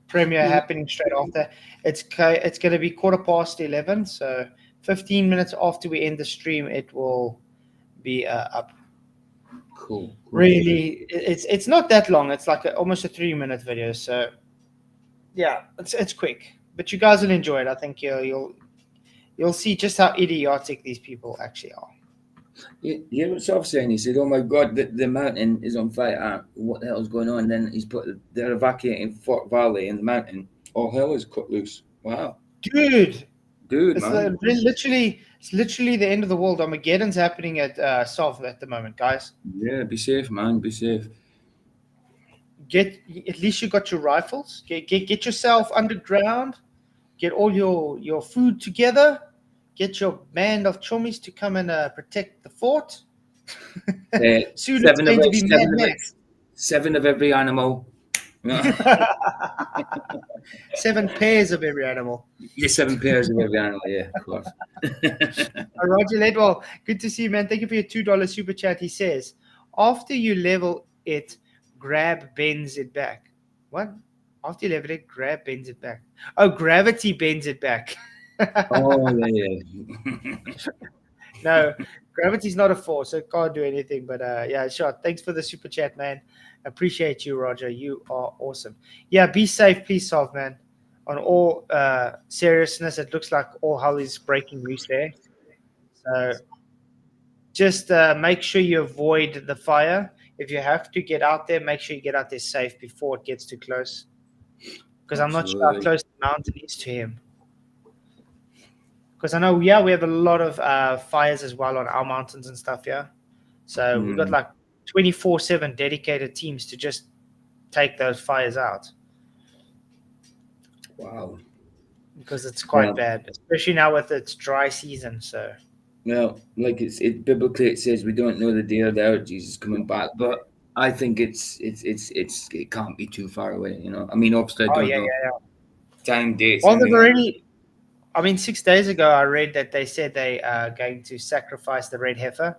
premiere happening straight after. It's going to be 11:15. So 15 minutes after we end the stream, it will be up. Cool. Really, it's not that long. It's like almost a 3-minute video. So yeah, it's quick, but you guys will enjoy it. I think you'll see just how idiotic these people actually are. You hear what Soft saying? He said, "Oh my God, the mountain is on fire. What the hell is going on?" And then they're evacuating Fort Valley in the mountain. All hell is cut loose. Wow, dude, it's man. It's literally the end of the world. Armageddon's happening at South at the moment, guys. Yeah, be safe, man. Be safe. At least you got your rifles. Get yourself underground. Get all your food together. Get your band of chummies to come and protect the fort. Soon it's going to be Mad Max. 7 of every animal. 7 pairs of every animal. Yeah, 7 pairs of every animal. Yeah, of course. Roger Ledwell, good to see you, man. Thank you for your $2 super chat. He says, after you level it, grab bends it back. What? After you level it, grab bends it back. Oh, gravity bends it back. Oh, yeah. No, Gravity's not a force, so it can't do anything. But yeah, sure. Thanks for the super chat, man. Appreciate you, Roger. You are awesome. Yeah, be safe, please, Solve, man. On all seriousness, it looks like all hell is breaking loose there. So just make sure you avoid the fire. If you have to get out there, make sure you get out there safe before it gets too close. Because I'm not sure how Absolutely. close the mountain is to him. Because I know, yeah, we have a lot of fires as well on our mountains and stuff, yeah. So we've got like 24/7 dedicated teams to just take those fires out. Wow. Because it's quite Yeah. bad, especially now with its dry season. So Well, like it biblically it says we don't know the day or the hour Jesus is coming back, but I think it can't be too far away. You know, I mean, obviously I don't know time, dates. Well, they've anything. already. I mean, 6 days ago, I read that they said they are going to sacrifice the red heifer,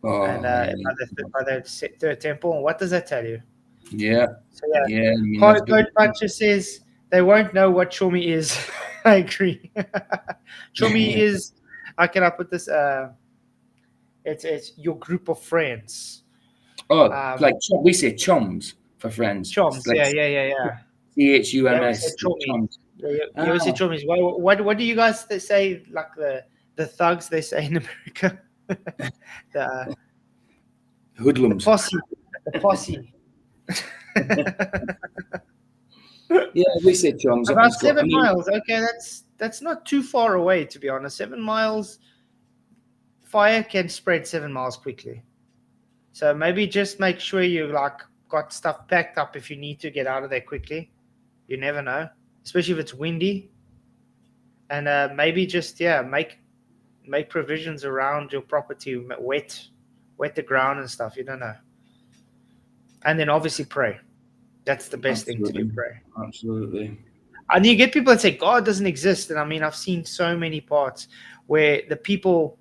and by the third temple. And what does that tell you? Yeah. So yeah, Yeah. I mean, that's Code good. Puncher says they won't know what Chomi is. I agree. Chomi is. How can I put this? It's your group of friends. Oh, like we say chums for friends. Choms. Like Yeah. CHUMS. Yeah, we said chomies. Chums. Yeah, you always say chomies. What do you guys say? Like the thugs they say in America, the Hoodlums. The posse. Yeah, we say chums. About 7 miles. Okay, that's not too far away, to be honest. 7 miles. Fire can spread 7 miles quickly. So maybe just make sure you like got stuff packed up if you need to get out of there quickly. You never know, especially if it's windy. And maybe just make provisions around your property, wet the ground and stuff. You don't know. And then obviously pray. That's the best thing to do. Pray. Absolutely. And you get people that say God doesn't exist. And I mean, I've seen so many parts where the people,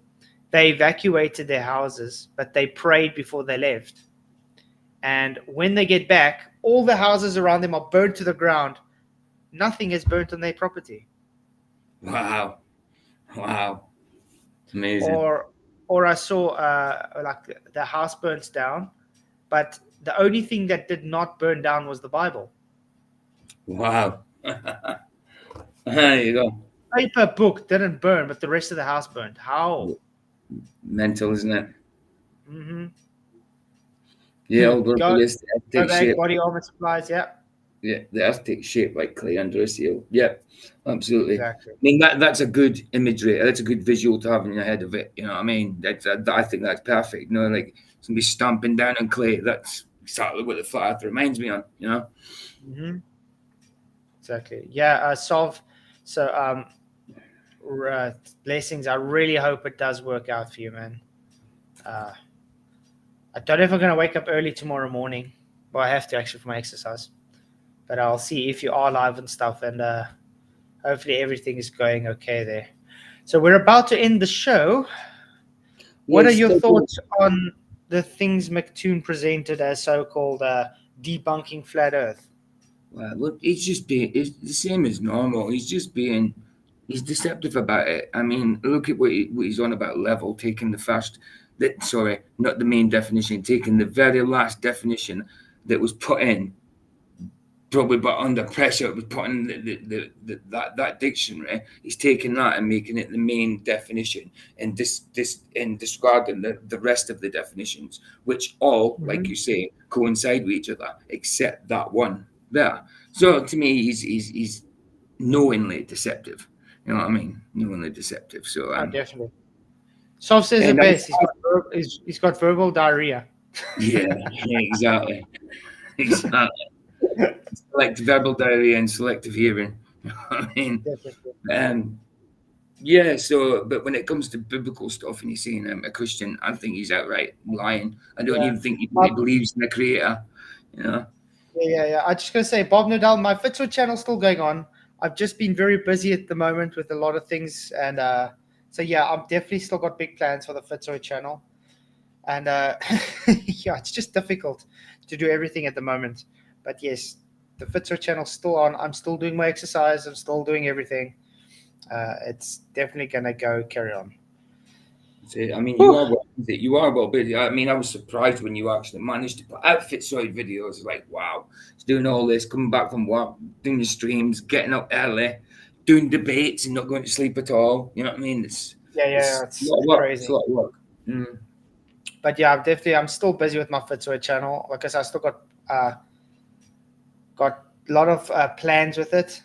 they evacuated their houses, but they prayed before they left. And when they get back, all the houses around them are burned to the ground. Nothing is burnt on their property. Wow. It's amazing. Or I saw like the house burns down, but the only thing that did not burn down was the Bible. Wow. There you go. Paper book didn't burn, but the rest of the house burned. How? Mental, isn't it? Mm-hmm. Yeah, old body armor supplies, yeah. Yeah, the earth takes shape like clay under a seal. Yeah, absolutely. Exactly. I mean, that's a good imagery. That's a good visual to have in your head of it. You know what I mean? I think that's perfect. You know, like somebody stomping down on clay. That's exactly what the flat earth reminds me on, you know? Mm-hmm. Exactly. Yeah, Solve. So, blessings. I really hope it does work out for you, man. I don't know if I'm going to wake up early tomorrow morning. Well, I have to actually for my exercise. But I'll see if you are live and stuff. And hopefully everything is going okay there. So we're about to end the show. What are your thoughts on the things McToon presented as so-called debunking flat Earth? Well, look, it's the same as normal. He's deceptive about it. I mean, look at what he's on about level, taking not the main definition, taking the very last definition that was put in, probably but under pressure, it was put in that dictionary. He's taking that and making it the main definition and discarding the rest of the definitions, which all, like you say, coincide with each other, except that one there. So to me, he's knowingly deceptive. You know what I mean? Knowingly deceptive. So definitely. Sof says the best. He's got verbal diarrhea. Yeah, exactly. Select verbal diarrhea and selective hearing. You know what I mean? Yeah, so, but when it comes to biblical stuff and he's saying a Christian, I think he's outright lying. I don't even think he believes in the creator, you know? Yeah. I just going to say, Bob Nadal, my Flatzoid channel's still going on. I've just been very busy at the moment with a lot of things. And so, yeah, I've definitely still got big plans for the Flatzoid channel. And yeah, it's just difficult to do everything at the moment. But yes, the Flatzoid channel's still on. I'm still doing my exercise. I'm still doing everything. It's definitely going to carry on. See, I mean, you are well busy. You are well busy. I mean, I was surprised when you actually managed to put out Flatzoid videos. Like, wow, it's doing all this, coming back from work, doing the streams, getting up early, doing debates, and not going to sleep at all. You know what I mean? It's It's a lot of work. crazy. It's a lot of work. Mm. But yeah, I'm still busy with my Flatzoid channel. Like I said, I still got a lot of plans with it.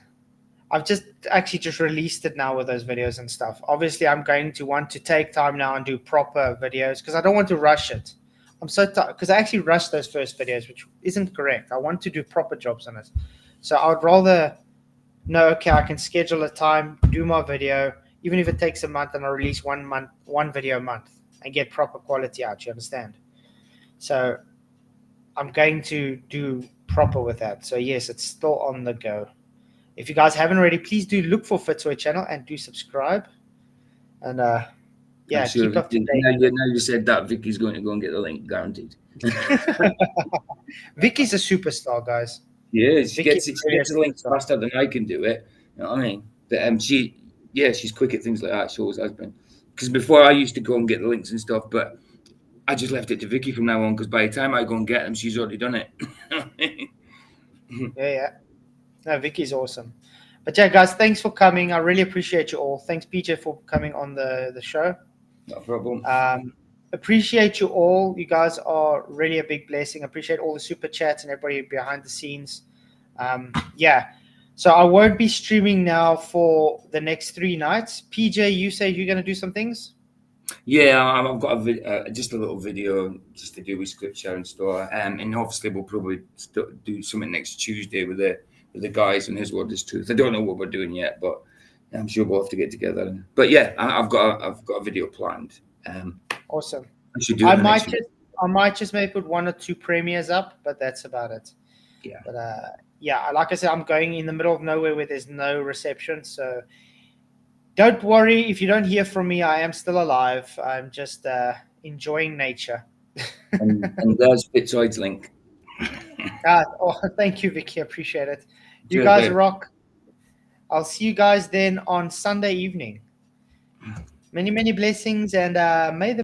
I've just released it now with those videos and stuff. Obviously, I'm going to want to take time now and do proper videos because I don't want to rush it. I'm so tired because I actually rushed those first videos, which isn't correct. I want to do proper jobs on it. So I would rather know, okay, I can schedule a time, do my video, even if it takes a month, and I release one video a month and get proper quality out. You understand? So I'm going to do proper with that. So yes, it's still on the go. If you guys haven't already, please do look for Flatzoid channel and do subscribe. And yeah, Sure, keep up to date. Now you said that, Vicky's going to go and get the link, guaranteed. Vicky's a superstar, guys. Yeah, she Vicky gets is really the link faster than I can do it. You know what I mean? But she's quick at things like that. She always has been. Because before I used to go and get the links and stuff, but I just left it to Vicky from now on. Because by the time I go and get them, she's already done it. Yeah. No, Vicky's awesome. But yeah, guys, thanks for coming. I really appreciate you all. Thanks, PJ, for coming on the show. No problem. Appreciate you all. You guys are really a big blessing. Appreciate all the super chats and everybody behind the scenes. Yeah. So I won't be streaming now for the next 3 nights. PJ, you say you're going to do some things? Yeah, I've got just a little video just to do with Scripture and stuff. And obviously we'll probably do something next Tuesday with the guys and His Word is Truth. I don't know what we're doing yet, but I'm sure we'll have to get together. But yeah, I've got a video planned. Awesome. I might just maybe put 1 or 2 premieres up, but that's about it. Yeah. But yeah, like I said, I'm going in the middle of nowhere where there's no reception, so don't worry if you don't hear from me. I am still alive. I'm just enjoying nature. and there's Flatzoid's link. Thank you, Vicky. Appreciate it. You Cheers, guys babe. rock. I'll see you guys then on Sunday evening. Many, many blessings, and may the